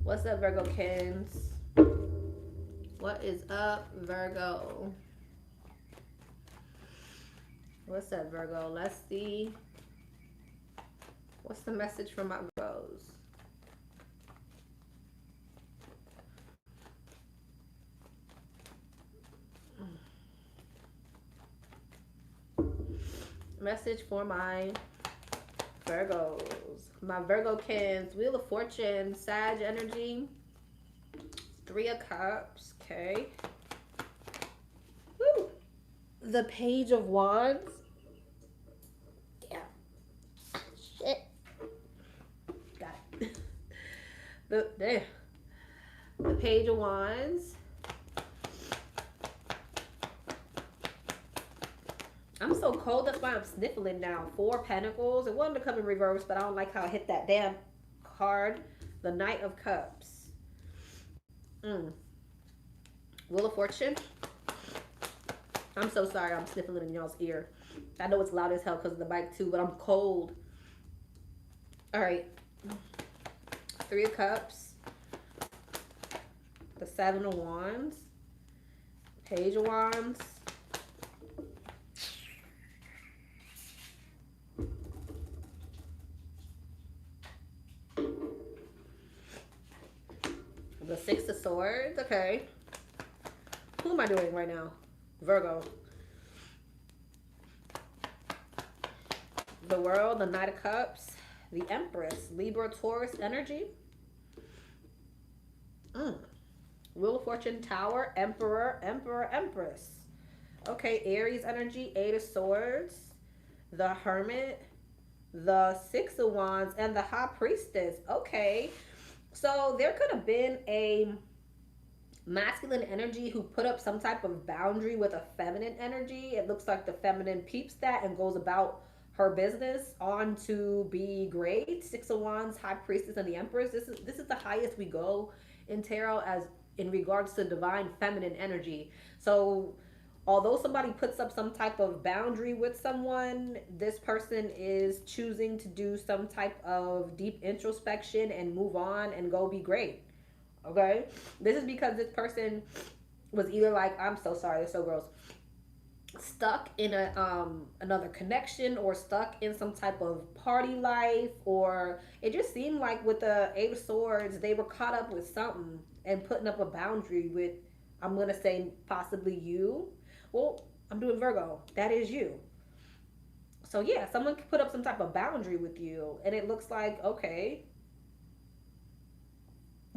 What's up, Virgo kins? What is up, Virgo? What's up, Virgo? Let's see. What's the message from my Virgos? Message for my Virgos. My Virgo kins. Wheel of Fortune, Sag energy. 3 of Cups. Okay. Woo. The Page of Wands. Yeah. Shit. Got it. The Page of Wands. I'm so cold, that's why I'm sniffling now. 4 Pentacles. It wanted to come in reverse, but I don't like how I hit that damn card. The Knight of Cups. Wheel of Fortune. I'm so sorry I'm sniffling in y'all's ear. I know it's loud as hell because of the mic too, but I'm cold. All right. 3 of Cups. The 7 of Wands. Page of Wands. The 6 of Swords. Okay. Who am I doing right now? Virgo. The World, the Knight of Cups, the Empress, Libra, Taurus energy. Wheel of Fortune, Tower, Emperor, Emperor, Empress. Okay, Aries energy, Eight of Swords, the Hermit, the Six of Wands, and the High Priestess. Okay, so there could have been a masculine energy who put up some type of boundary with a feminine energy. It looks like the feminine peeps that and goes about her business on to be great. Six of Wands, High Priestess, and the Empress. This is the highest we go in tarot as in regards to divine feminine energy. So although somebody puts up some type of boundary with someone, this person is choosing to do some type of deep introspection and move on and go be great. Okay, this is because this person was either like, I'm so sorry, they're so gross, stuck in a another connection, or stuck in some type of party life, or it just seemed like with the Eight of Swords they were caught up with something and putting up a boundary with, I'm gonna say, possibly you. Well, I'm doing Virgo, that is you. So yeah, someone could put up some type of boundary with you, and it looks like, okay,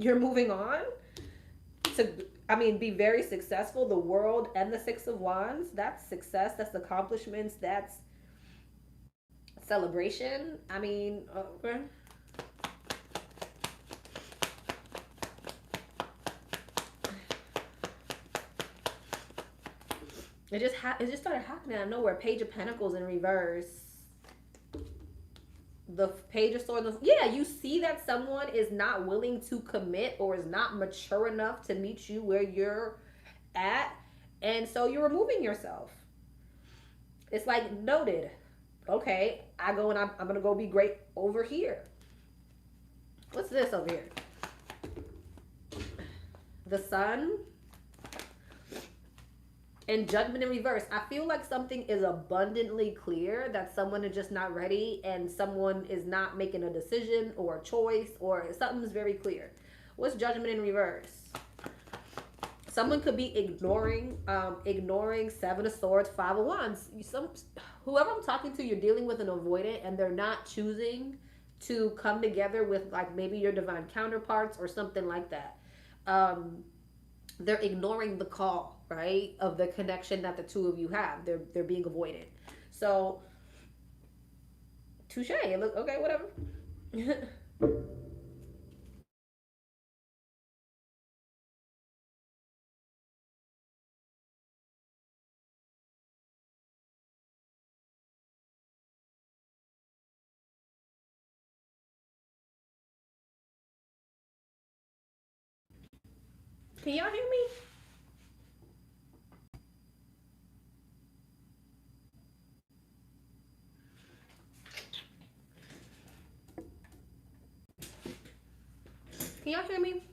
you're moving on to, I mean, be very successful. The World and the Six of Wands, that's success, that's accomplishments, that's celebration. I mean, okay. It just started happening out of nowhere. Page of Pentacles in reverse. The Page of Swords. Yeah, you see that someone is not willing to commit or is not mature enough to meet you where you're at, and so you're removing yourself. It's like, noted. Okay, I go and I'm gonna go be great over here. What's this over here? The Sun and Judgment in reverse. I feel like something is abundantly clear that someone is just not ready, and someone is not making a decision or a choice, or something's very clear. What's Judgment in reverse? Someone could be ignoring Seven of Swords, Five of Wands. Whoever I'm talking to, you're dealing with an avoidant, and they're not choosing to come together with, like, maybe your divine counterparts or something like that. They're ignoring the call, right, of the connection that the two of you have. They're being avoided. So, touche. Look, okay, whatever. Can y'all hear me? Can y'all hear me?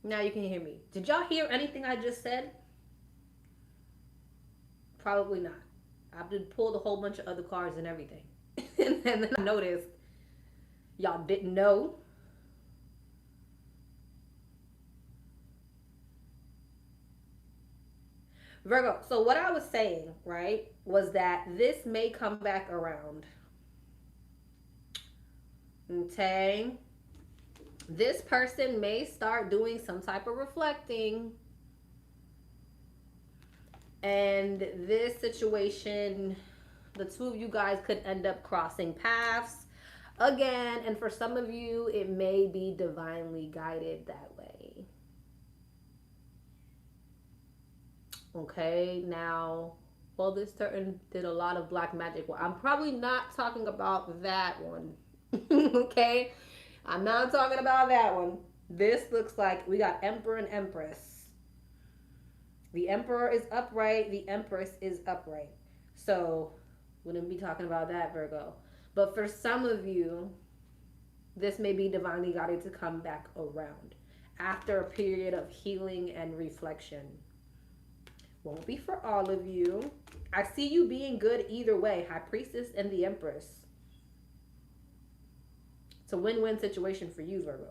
Now you can hear me. Did y'all hear anything I just said? Probably not. I've been pulled a whole bunch of other cards and everything. And then I noticed y'all didn't know. Virgo, so what I was saying, right, was that this may come back around. Okay? This person may start doing some type of reflecting. And this situation, the two of you guys could end up crossing paths again. And for some of you, it may be divinely guided that way. Okay, now, well, this turn did a lot of black magic. Well, I'm probably not talking about that one. Okay, I'm not talking about that one. This looks like we got Emperor and Empress. The Emperor is upright, the Empress is upright. So, wouldn't be talking about that, Virgo. But for some of you, this may be divinely guided to come back around after a period of healing and reflection. Won't be for all of you. I see you being good either way. High Priestess and the Empress. It's a win-win situation for you, Virgo.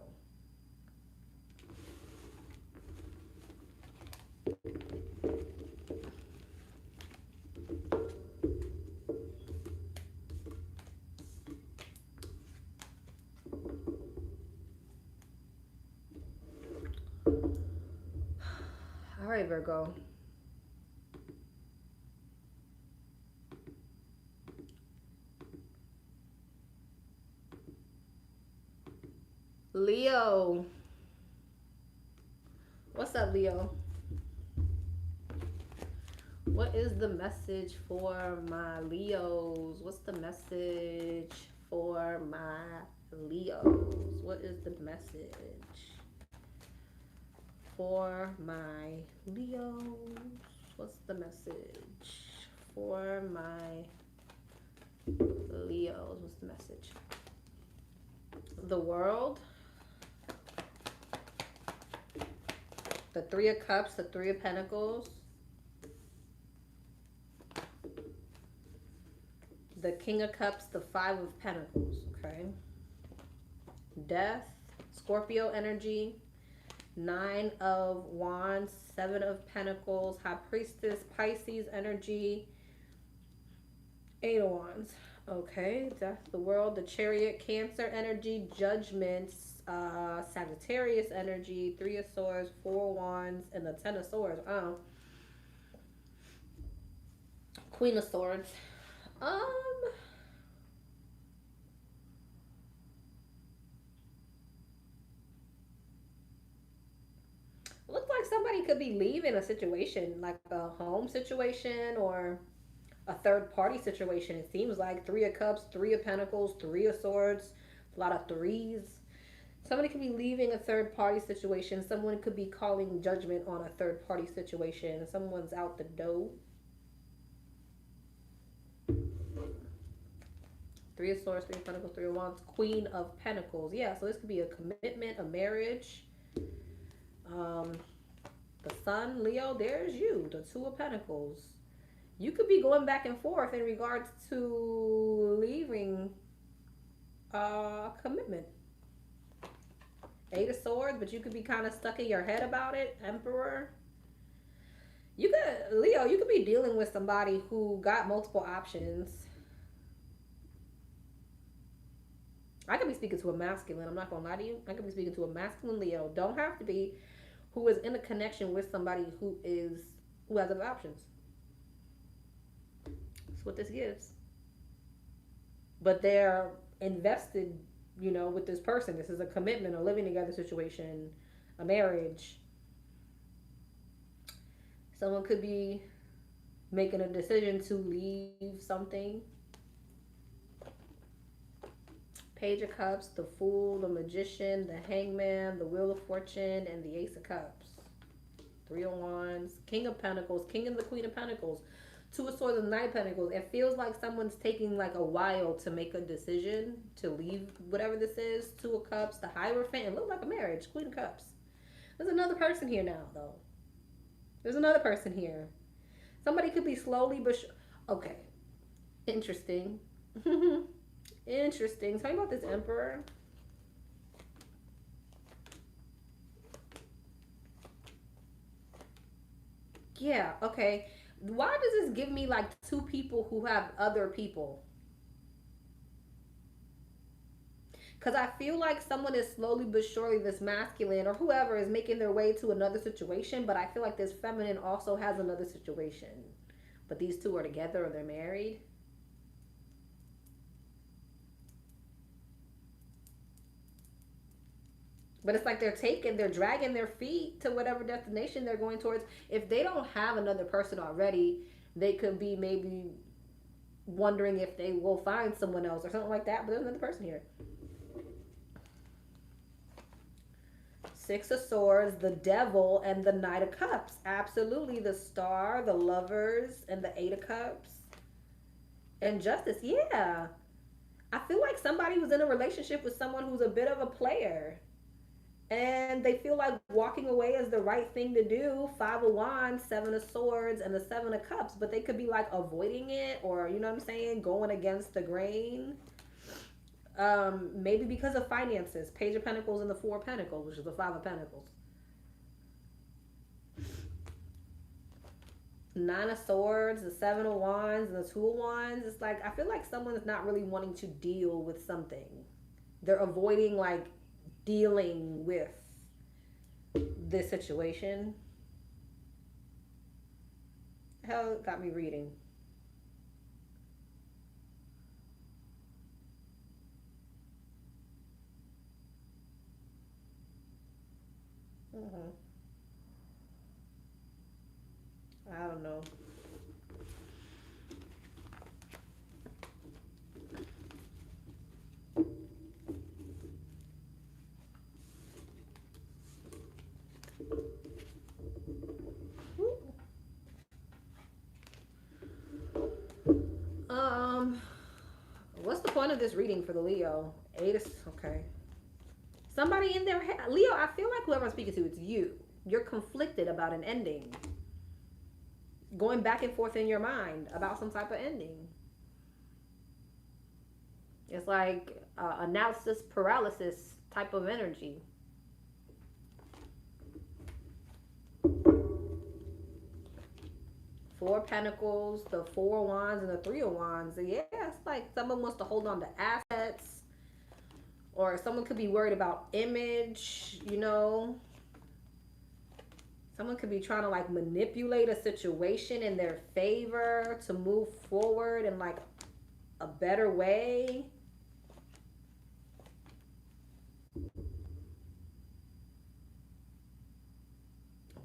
All right, Virgo. Leo. What's up, Leo? What is the message for my Leos? What's the message for my Leos? What is the message for my Leos? What's the message for my Leos? What's the message? The World. The Three of Cups, the Three of Pentacles. The King of Cups, the Five of Pentacles, okay? Death, Scorpio energy, Nine of Wands, Seven of Pentacles, High Priestess, Pisces energy, Eight of Wands, okay? Death, the World, the Chariot, Cancer energy, Judgments, Sagittarius energy, Three of Swords, Four of Wands, and the Ten of Swords. Oh, Queen of Swords. Looks like somebody could be leaving a situation, like a home situation or a third party situation. It seems like Three of Cups, Three of Pentacles, Three of Swords, a lot of threes. Somebody could be leaving a third party situation. Someone could be calling judgment on a third party situation. Someone's out the door. Three of Swords, Three of Pentacles, Three of Wands, Queen of Pentacles. Yeah, so this could be a commitment, a marriage. The Sun, Leo, there's you. The Two of Pentacles. You could be going back and forth in regards to leaving a commitment. Eight of Swords, but you could be kind of stuck in your head about it. Emperor. You could, Leo, you could be dealing with somebody who got multiple options. I could be speaking to a masculine. I'm not going to lie to you. I could be speaking to a masculine Leo. Don't have to be. Who is in a connection with somebody who has other options. That's what this gives. But they're invested, with this person. This is a commitment, a living together situation, a marriage. Someone could be making a decision to leave something. Page of Cups, the Fool, the Magician, the Hangman, the Wheel of Fortune, and the Ace of Cups. Three of Wands, King of Pentacles, King and the Queen of Pentacles, Two of Swords and Nine of Pentacles. It feels like someone's taking like a while to make a decision to leave whatever this is. Two of Cups, the Hierophant. It looks like a marriage. Queen of Cups. There's another person here now, though. There's another person here. Somebody could be slowly but okay. Interesting. Interesting. Tell me about this Emperor. Yeah, okay. Why does this give me like two people who have other people? Because I feel like someone is slowly but surely, this masculine or whoever is making their way to another situation, but I feel like this feminine also has another situation. But these two are together or they're married. But it's like they're dragging their feet to whatever destination they're going towards. If they don't have another person already, they could be maybe wondering if they will find someone else or something like that. But there's another person here. Six of Swords, the Devil, and the Knight of Cups. Absolutely. The Star, the Lovers, and the Eight of Cups. And Justice. Yeah. I feel like somebody was in a relationship with someone who's a bit of a player. And they feel like walking away is the right thing to do. Five of Wands, Seven of Swords, and the Seven of Cups. But they could be like avoiding it or, you know what I'm saying, going against the grain. Maybe because of finances. Page of Pentacles and the Four of Pentacles, which is the Five of Pentacles. Nine of Swords, the Seven of Wands, and the Two of Wands. It's like, I feel like someone's not really wanting to deal with something. They're avoiding, like, dealing with this situation. Hell got me reading. I don't know. What's the point of this reading for the Leo? Eight is okay. Somebody in there, Leo. I feel like whoever I'm speaking to, it's you. You're conflicted about an ending, going back and forth in your mind about some type of ending. It's like analysis paralysis type of energy. Four Pentacles, the Four of Wands, and the Three of Wands. Yeah, it's like someone wants to hold on to assets, or someone could be worried about image, you know. Someone could be trying to like manipulate a situation in their favor to move forward in like a better way.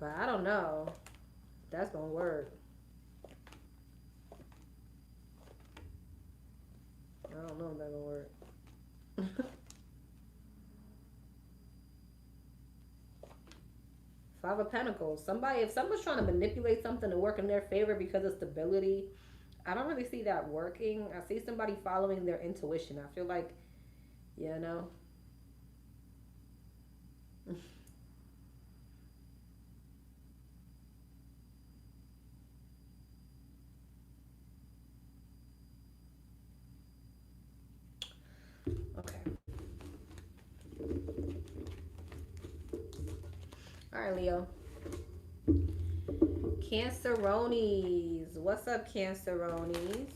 But I don't know. That's gonna work. I don't know if that's gonna work. Five of Pentacles. If someone's trying to manipulate something to work in their favor because of stability, I don't really see that working. I see somebody following their intuition. I feel like, you know. Okay. All right, Leo. Canceronis. What's up, Canceronis?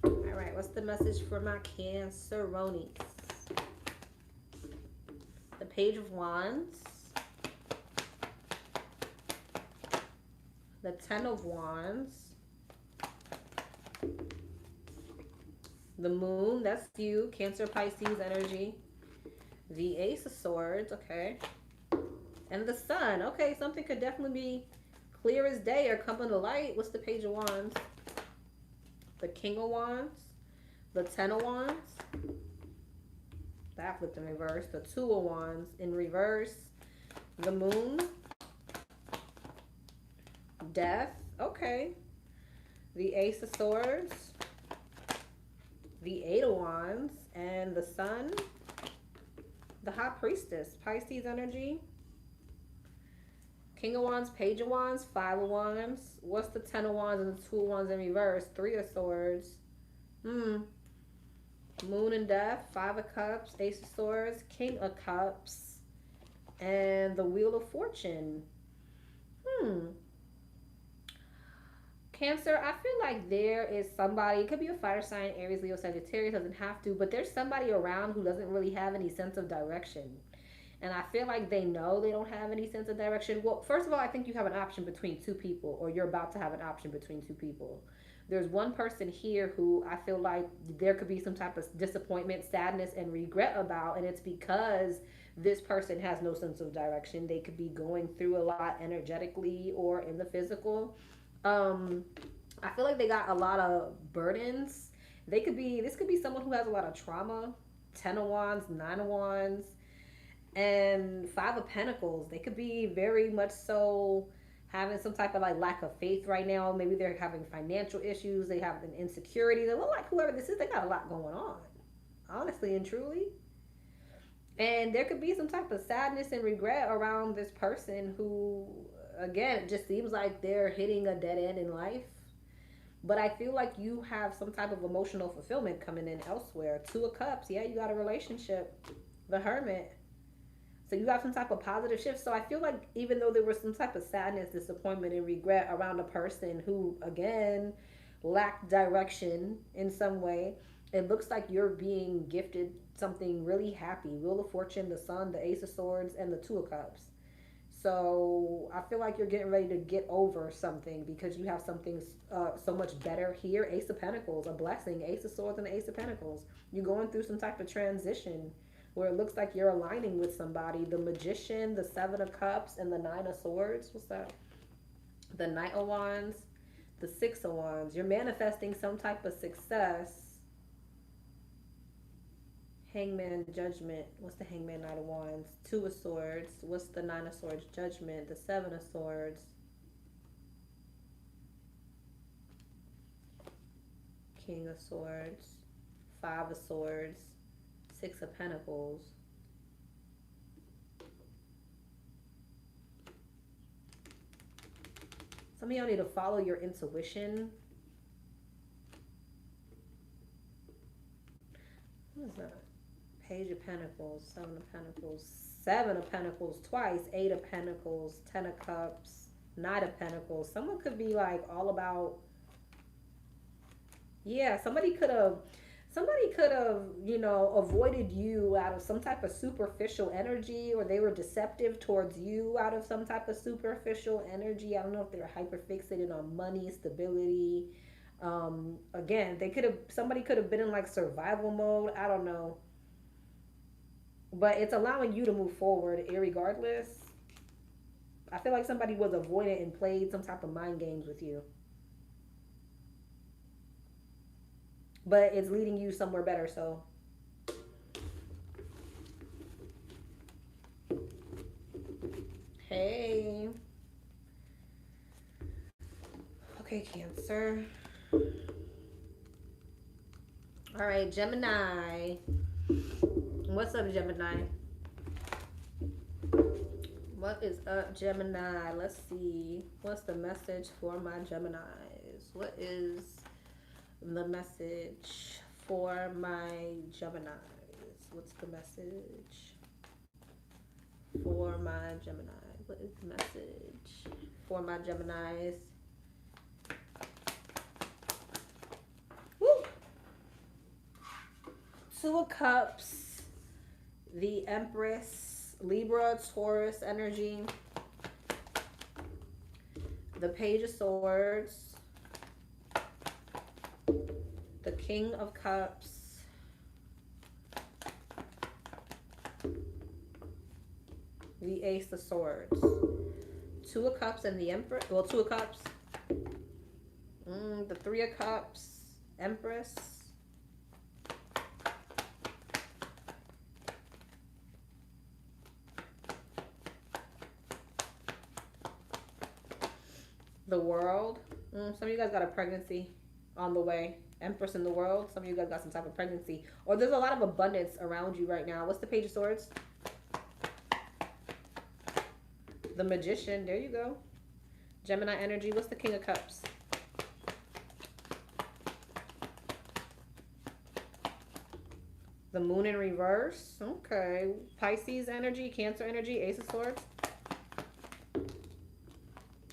All right, what's the message for my Canceronis? The Page of Wands. The Ten of Wands. The Moon, that's you. Cancer, Pisces energy. The Ace of Swords, okay. And the Sun, okay. Something could definitely be clear as day or come to light. What's the Page of Wands? The King of Wands. The Ten of Wands. That flipped in reverse. The Two of Wands in reverse. The Moon. Death, okay. The Ace of Swords. The Eight of Wands. And the Sun. The High Priestess, Pisces energy. King of Wands, Page of Wands, Five of Wands. What's the Ten of Wands and the Two of Wands in reverse? Three of Swords. Moon and Death, Five of Cups, Ace of Swords, King of Cups, and the Wheel of Fortune. Cancer, I feel like there is somebody, it could be a fire sign, Aries, Leo, Sagittarius, doesn't have to, but there's somebody around who doesn't really have any sense of direction. And I feel like they know they don't have any sense of direction. Well, first of all, I think you have an option between two people, or you're about to have an option between two people. There's one person here who I feel like there could be some type of disappointment, sadness, and regret about, and it's because this person has no sense of direction. They could be going through a lot energetically or in the physical. I feel like they got a lot of burdens. This could be someone who has a lot of trauma. Ten of Wands, Nine of Wands, and Five of Pentacles. They could be very much so having some type of like lack of faith right now. Maybe they're having financial issues. They have an insecurity. They look like whoever this is, they got a lot going on, honestly and truly. And there could be some type of sadness and regret around this person who, again, it just seems like they're hitting a dead end in life. But I feel like you have some type of emotional fulfillment coming in elsewhere. Two of Cups, yeah, you got a relationship. The Hermit. So you have some type of positive shift. So I feel like even though there was some type of sadness, disappointment, and regret around a person who, again, lacked direction in some way, it looks like you're being gifted something really happy. Wheel of Fortune, the Sun, the Ace of Swords, and the Two of Cups. So I feel like you're getting ready to get over something because you have something so much better here. Ace of Pentacles, a blessing. Ace of Swords and the Ace of Pentacles. You're going through some type of transition where it looks like you're aligning with somebody. The Magician, the Seven of Cups, and the Nine of Swords. What's that? The Knight of Wands, the Six of Wands. You're manifesting some type of success. Hangman, Judgment. What's the Hangman, Knight of Wands? Two of Swords. What's the Nine of Swords? Judgment. The Seven of Swords. King of Swords. Five of Swords. Six of Pentacles. Some of y'all need to follow your intuition. What is that? Page of Pentacles, Seven of Pentacles, Seven of Pentacles twice, Eight of Pentacles, Ten of Cups, Knight of Pentacles. Someone could be like all about, yeah, somebody could have, you know, avoided you out of some type of superficial energy, or they were deceptive towards you out of some type of superficial energy. I don't know if they're hyper fixated on money, stability. Again, somebody could have been in like survival mode. I don't know. But it's allowing you to move forward irregardless. I feel like somebody was avoidant and played some type of mind games with you. But it's leading you somewhere better, so. Hey. Okay, Cancer. All right, Gemini. What's up, Gemini? What is up, Gemini? Let's see. What's the message for my Geminis? What is the message for my Geminis? What's the message for my Gemini? What is the message for my Geminis? Woo! Two of Cups, the Empress, Libra, Taurus energy, the Page of Swords, the King of Cups, the Ace of Swords, Two of Cups and the Empress, well, Two of Cups, the Three of Cups, Empress, the World. Some of you guys got a pregnancy on the way. Empress in the World. Some of you guys got some type of pregnancy. Or there's a lot of abundance around you right now. What's the Page of Swords? The Magician. There you go. Gemini energy. What's the King of Cups? The Moon in reverse. Okay. Pisces energy. Cancer energy. Ace of Swords.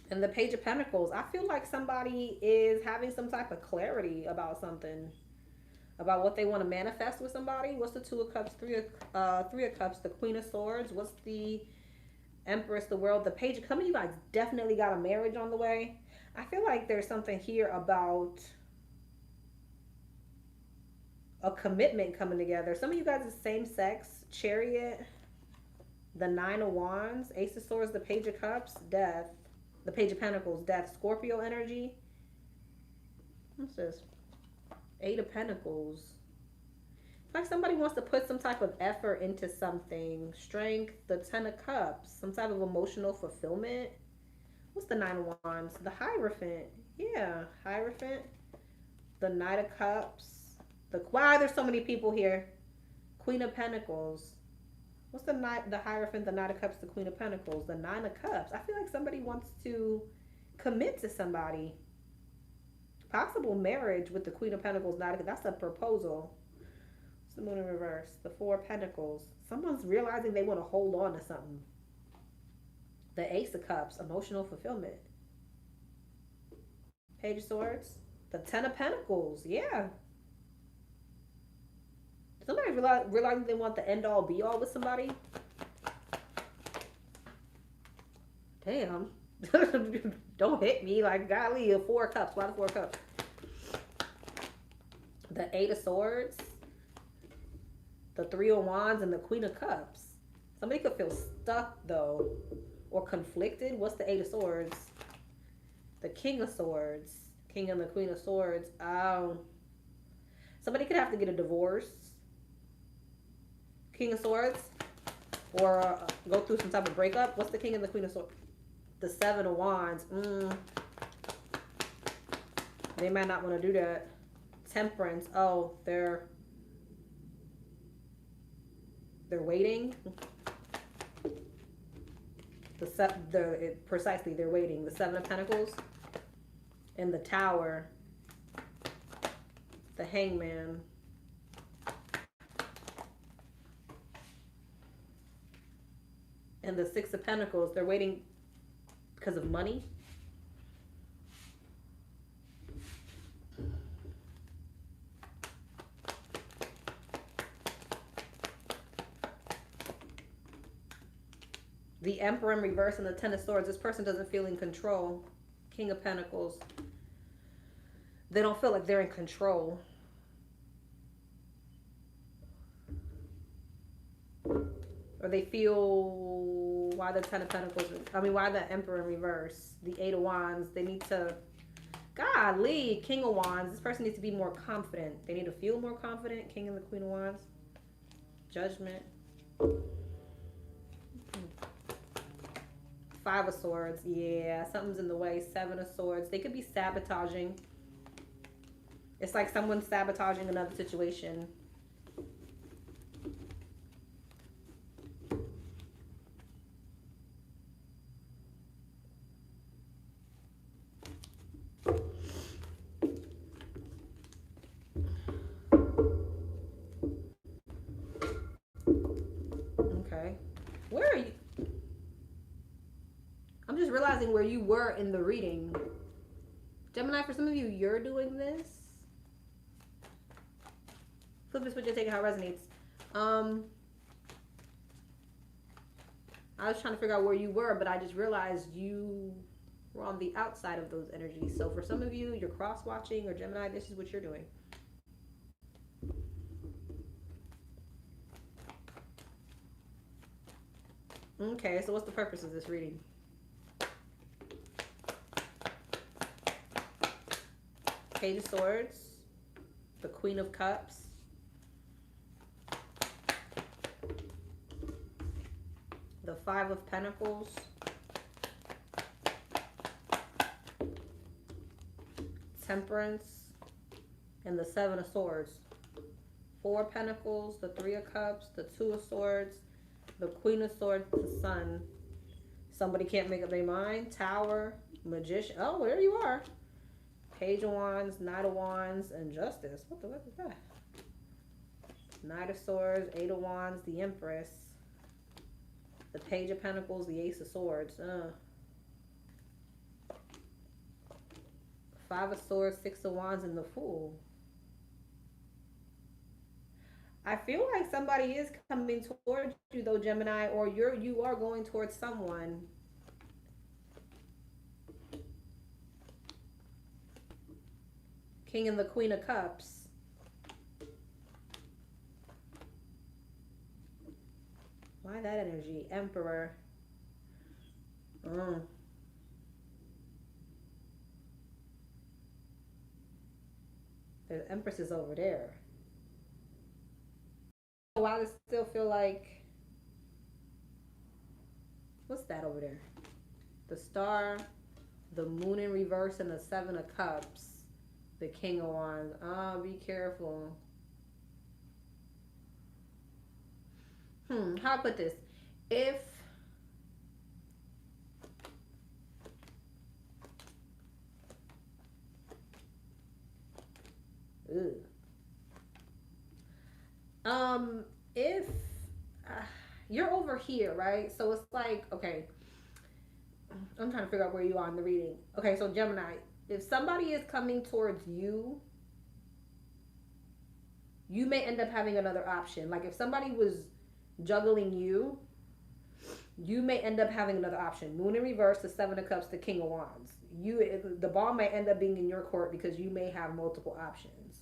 And the Page of Pentacles. I feel like somebody is having some type of clarity about something. About what they want to manifest with somebody. What's the Two of Cups? Three of Cups. The Queen of Swords. What's the Empress, the World? The Page. Some of you guys definitely got a marriage on the way. I feel like there's something here about a commitment coming together. Some of you guys are same sex. Chariot. The Nine of Wands. Ace of Swords. The Page of Cups. Death. The Page of Pentacles, Death, Scorpio energy. What's this? Eight of Pentacles. It's like somebody wants to put some type of effort into something. Strength, the Ten of Cups, some type of emotional fulfillment. What's the Nine of Wands? The Hierophant. Yeah, Hierophant. The Knight of Cups. Wow, there's so many people here. Queen of Pentacles. What's the Hierophant, the Knight of Cups, the Queen of Pentacles, the Nine of Cups? I feel like somebody wants to commit to somebody. Possible marriage with the Queen of Pentacles, Knight of Cups. That's a proposal. What's the Moon in reverse? The Four of Pentacles. Someone's realizing they want to hold on to something. The Ace of Cups, emotional fulfillment. Page of Swords. The Ten of Pentacles, yeah. Somebody realizing they want the end all be all with somebody. Damn. Don't hit me like golly. A Four of Cups. Why the Four of Cups? The Eight of Swords. The Three of Wands and the Queen of Cups. Somebody could feel stuck though. Or conflicted. What's the Eight of Swords? The King of Swords. King and the Queen of Swords. Somebody could have to get a divorce. King of Swords. Or go through some type of breakup. What's the King and the Queen of Swords? The Seven of Wands. They might not want to do that. Temperance. Oh, they're waiting. Precisely, they're waiting. The Seven of Pentacles. And the Tower. The Hangman. And the Six of Pentacles. They're waiting because of money. The Emperor in reverse and the Ten of Swords. This person doesn't feel in control. King of Pentacles. They don't feel like they're in control. Or they feel why the Ten of Pentacles, why the Emperor in reverse, the Eight of Wands, they need to, golly, King of Wands, this person needs to be more confident. They need to feel more confident, King and the Queen of Wands. Judgment. Five of Swords, yeah, something's in the way. Seven of Swords, they could be sabotaging. It's like someone's sabotaging another situation. Okay. Where are you? I'm just realizing where you were in the reading. Gemini, for some of you, you're doing this. Flip this switch and take it how it resonates. I was trying to figure out where you were, but I just realized you were on the outside of those energies. So for some of you, you're cross-watching, or Gemini, this is what you're doing. Okay, so what's the purpose of this reading? Page of Swords, the Queen of Cups, the Five of Pentacles, Temperance, and the Seven of Swords. Four of Pentacles, the Three of Cups, the Two of Swords, the Queen of Swords, the Sun. Somebody can't make up their mind. Tower, Magician. Oh, there you are. Page of Wands, Knight of Wands, and Justice. What the heck is that? Knight of Swords, Eight of Wands, the Empress. The Page of Pentacles, the Ace of Swords. Five of Swords, Six of Wands, and the Fool. I feel like somebody is coming towards you though, Gemini, or you are going towards someone. King and the Queen of Cups. Why that energy? Emperor. There's Empresses over there. Why does it still feel like, what's that over there? The Star, the Moon in reverse, and the Seven of Cups. The King of Wands. Be careful. How I put this? If if here, right? So it's like, okay, I'm trying to figure out where you are in the reading. Okay, so Gemini, if somebody is coming towards you, you may end up having another option. Like if somebody was juggling you, you may end up having another option. Moon in reverse, the Seven of Cups, the King of Wands. The ball may end up being in your court because you may have multiple options.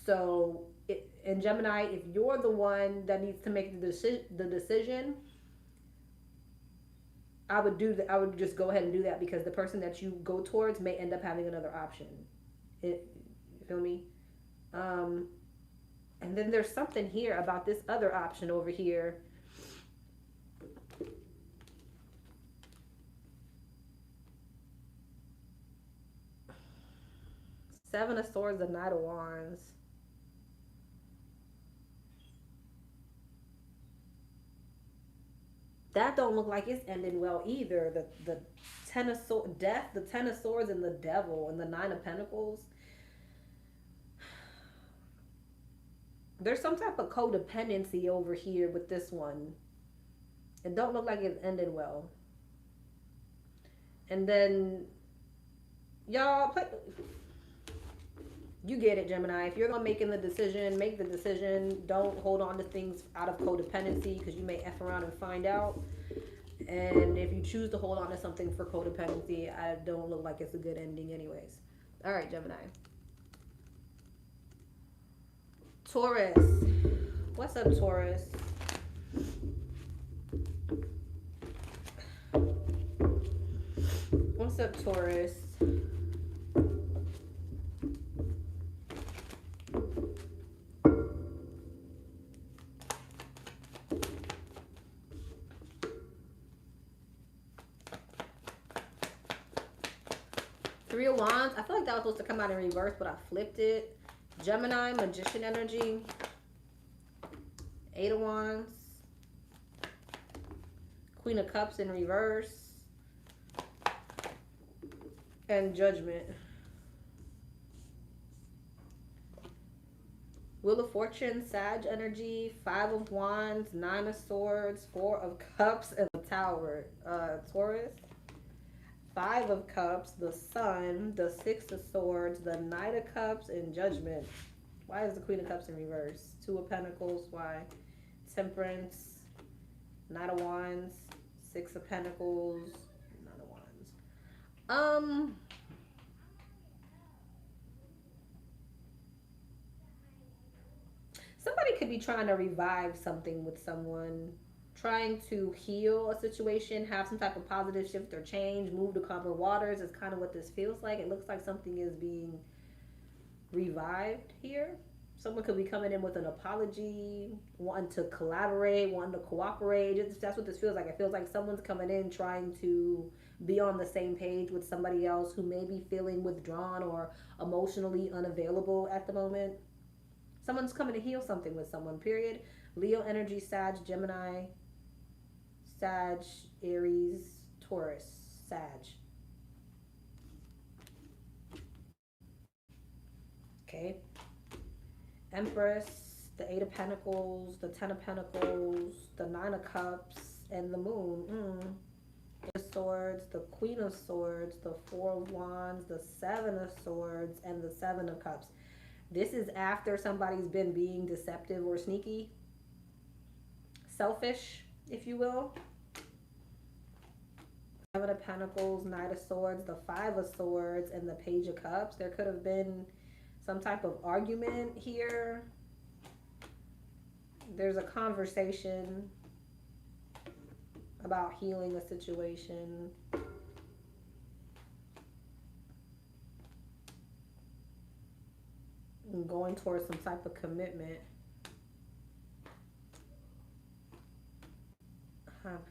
So in Gemini, if you're the one that needs to make the decision, I would just go ahead and do that, because the person that you go towards may end up having another option. You feel me? And then there's something here about this other option over here. Seven of Swords, the Knight of Wands. That don't look like it's ending well either. The Ten of Swords, Death, the Ten of Swords, and the Devil, and the Nine of Pentacles. There's some type of codependency over here with this one. It don't look like it's ending well. And then, y'all, you get it, Gemini. If you're the one making the decision, make the decision. Don't hold on to things out of codependency, because you may F around and find out. And if you choose to hold on to something for codependency, I don't look like it's a good ending anyways. All right, Gemini. Taurus. What's up, Taurus? What's up, Taurus? Three of Wands. I feel like that was supposed to come out in reverse, but I flipped it. Gemini, Magician energy. Eight of Wands. Queen of Cups in reverse. And Judgment. Wheel of Fortune, Sag energy. Five of Wands, Nine of Swords, Four of Cups, and the Tower. Taurus. Five of Cups, the Sun, the Six of Swords, the Knight of Cups, and Judgment. Why is the Queen of Cups in reverse? Two of Pentacles, why? Temperance, Knight of Wands, Six of Pentacles, Knight of Wands. Somebody could be trying to revive something with someone, trying to heal a situation, have some type of positive shift or change, move to calmer waters is kind of what this feels like. It looks like something is being revived here. Someone could be coming in with an apology, wanting to collaborate, wanting to cooperate. That's what this feels like. It feels like someone's coming in trying to be on the same page with somebody else who may be feeling withdrawn or emotionally unavailable at the moment. Someone's coming to heal something with someone, period. Leo energy, Sag, Gemini, Sag, Aries, Taurus, Sag. Okay. Empress, the Eight of Pentacles, the Ten of Pentacles, the Nine of Cups, and the Moon. The Swords, the Queen of Swords, the Four of Wands, the Seven of Swords, and the Seven of Cups. This is after somebody's been being deceptive or sneaky. Selfish, if you will. Seven of Pentacles, Knight of Swords, the Five of Swords, and the Page of Cups. There could have been some type of argument here. There's a conversation about healing a situation. And going towards some type of commitment.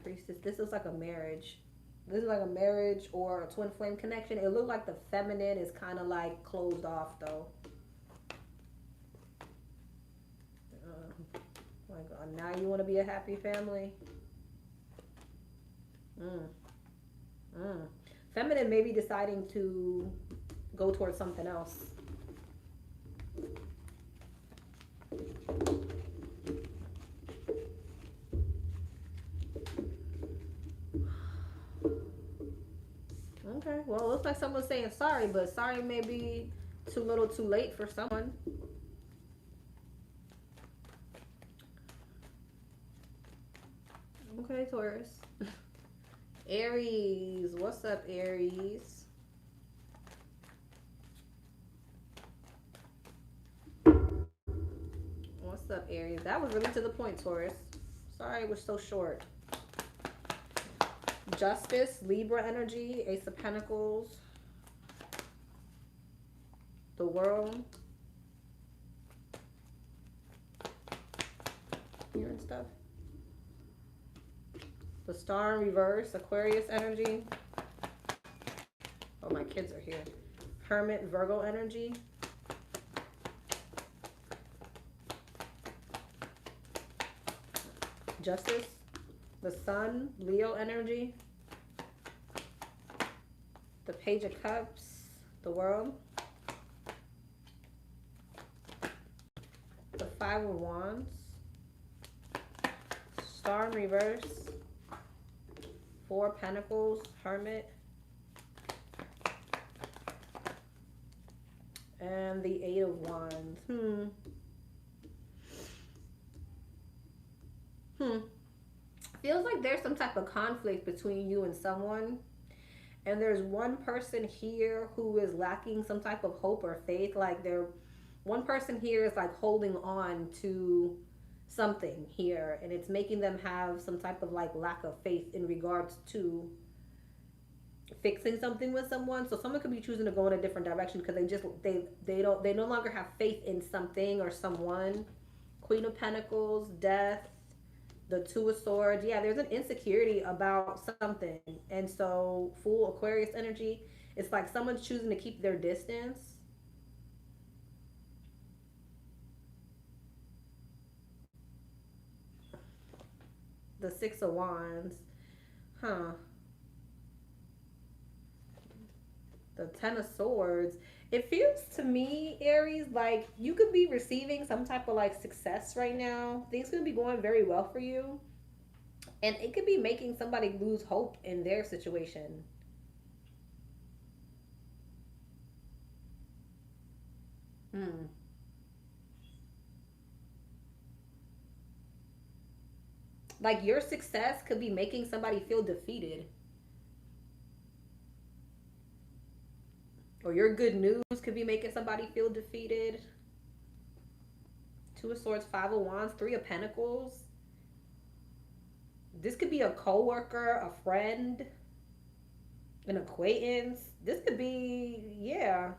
Priestess. This is like a marriage. This is like a marriage or a twin flame connection. It looked like the feminine is kind of like closed off though. My God, now you want to be a happy family? Feminine may be deciding to go towards something else. Okay, well, it looks like someone's saying sorry, but sorry may be too little too late for someone. Okay, Taurus. Aries, what's up, Aries? What's up, Aries? That was really to the point, Taurus. Sorry it was so short. Justice, Libra energy, Ace of Pentacles, the World, here and stuff. The Star in reverse, Aquarius energy. Oh, my kids are here. Hermit, Virgo energy. Justice, the Sun, Leo energy. The Page of Cups, the World. The Five of Wands. Star in reverse. Four of Pentacles, Hermit. And the Eight of Wands. Feels like there's some type of conflict between you and someone. And there's one person here who is lacking some type of hope or faith. Like one person here is like holding on to something here, and it's making them have some type of like lack of faith in regards to fixing something with someone. So someone could be choosing to go in a different direction because they no longer have faith in something or someone. Queen of Pentacles, Death, the Two of Swords. Yeah, there's an insecurity about something. And so full Aquarius energy, it's like someone's choosing to keep their distance. The Six of Wands. The Ten of Swords. It feels to me, Aries, like you could be receiving some type of like success right now. Things could be going very well for you. And it could be making somebody lose hope in their situation. Like your success could be making somebody feel defeated. Or your good news could be making somebody feel defeated. Two of Swords, Five of Wands, Three of Pentacles. This could be a coworker, a friend, an acquaintance. This could be, yeah.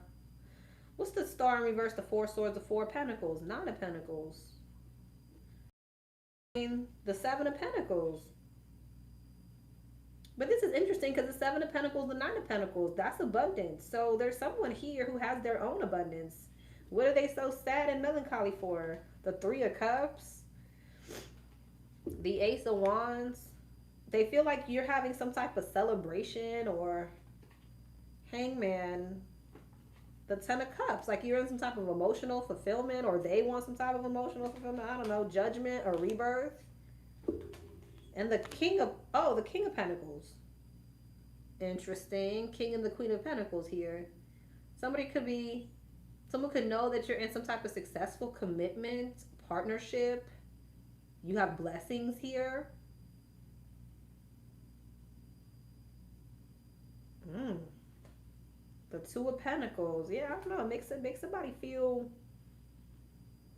What's the Star in reverse? The Four of Swords, the Four of Pentacles, Nine of Pentacles. The Seven of Pentacles. But this is interesting because the Seven of Pentacles, the Nine of Pentacles, that's abundance. So there's someone here who has their own abundance. What are they so sad and melancholy for? The Three of Cups, the Ace of Wands. They feel like you're having some type of celebration, or Hangman, the Ten of Cups. Like you're in some type of emotional fulfillment, or they want some type of emotional fulfillment. I don't know, judgment or rebirth. And the King of Pentacles. Interesting. King and the Queen of Pentacles here. Someone could know that you're in some type of successful commitment, partnership. You have blessings here. The Two of Pentacles. Yeah, I don't know. It makes somebody feel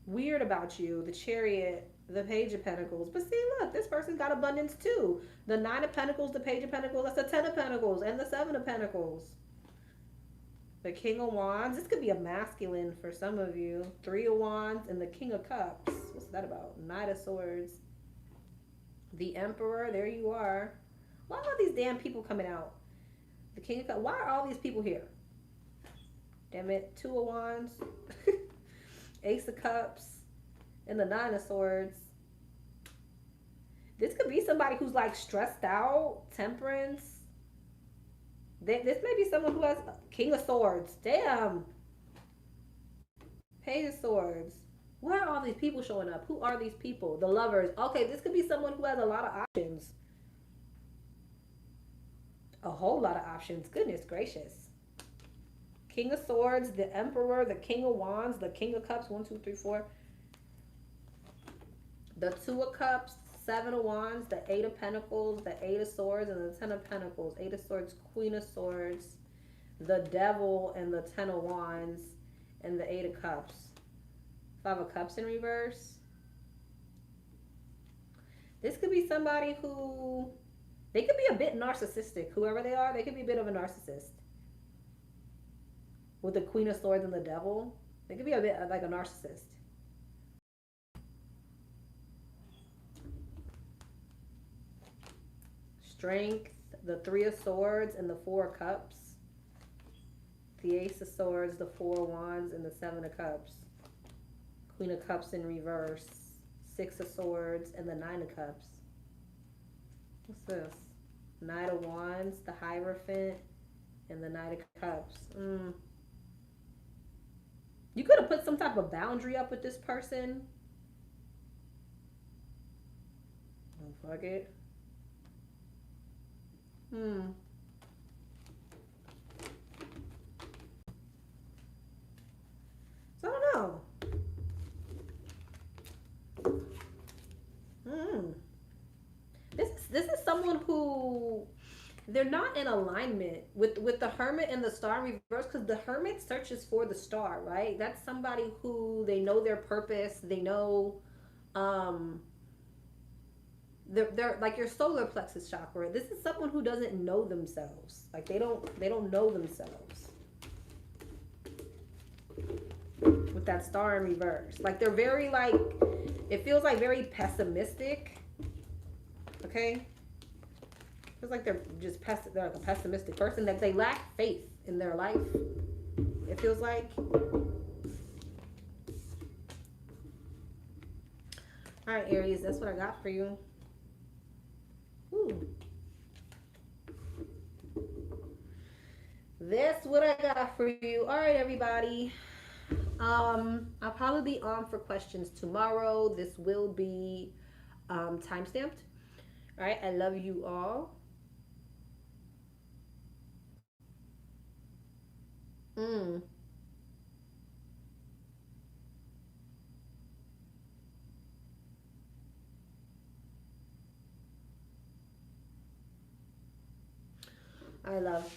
weird about you. The Chariot, the Page of Pentacles. But see, look, this person got abundance too. The Nine of Pentacles, the Page of Pentacles, that's the Ten of Pentacles, and the Seven of Pentacles. The King of Wands. This could be a masculine for some of you. Three of Wands and the King of Cups. What's that about? Knight of Swords. The Emperor. There you are. Why are all these damn people coming out? The King of Cups. Why are all these people here? Damn it. Two of Wands. Ace of Cups. And the Nine of Swords. This could be somebody who's like stressed out. Temperance. This may be someone who has King of Swords. Damn. Page of Swords. Where are all these people showing up? Who are these people? The Lovers. Okay, this could be someone who has a lot of options. A whole lot of options. Goodness gracious. King of Swords, the Emperor, the King of Wands, the King of Cups. 1, 2, 3, 4. The Two of Cups, Seven of Wands, the Eight of Pentacles, the Eight of Swords, and the Ten of Pentacles. Eight of Swords, Queen of Swords, the Devil, and the Ten of Wands, and the Eight of Cups. Five of Cups in reverse. This could be somebody who, they could be a bit narcissistic. Whoever they are, they could be a bit of a narcissist. With the Queen of Swords and the Devil, they could be a bit like a narcissist. Strength, the Three of Swords and the Four of Cups. The Ace of Swords, the Four of Wands, and the Seven of Cups. Queen of Cups in reverse. Six of Swords and the Nine of Cups. What's this? Knight of Wands, the Hierophant, and the Knight of Cups. You could have put some type of boundary up with this person. Oh, fuck it. So I don't know. This is someone who, they're not in alignment with the Hermit and the Star in reverse, because the Hermit searches for the star, right? That's somebody who, they know their purpose. They know, they're like your solar plexus chakra. This is someone who doesn't know themselves. Like they don't know themselves. With that Star in reverse, like they're very, like, it feels like very pessimistic. Okay, feels like they're just they're like a pessimistic person, that they lack faith in their life. It feels like. All right, Aries, that's what I got for you. Ooh. That's what I got for you. All right, everybody. I'll probably be on for questions tomorrow. This will be time-stamped. All right, I love you all. I love.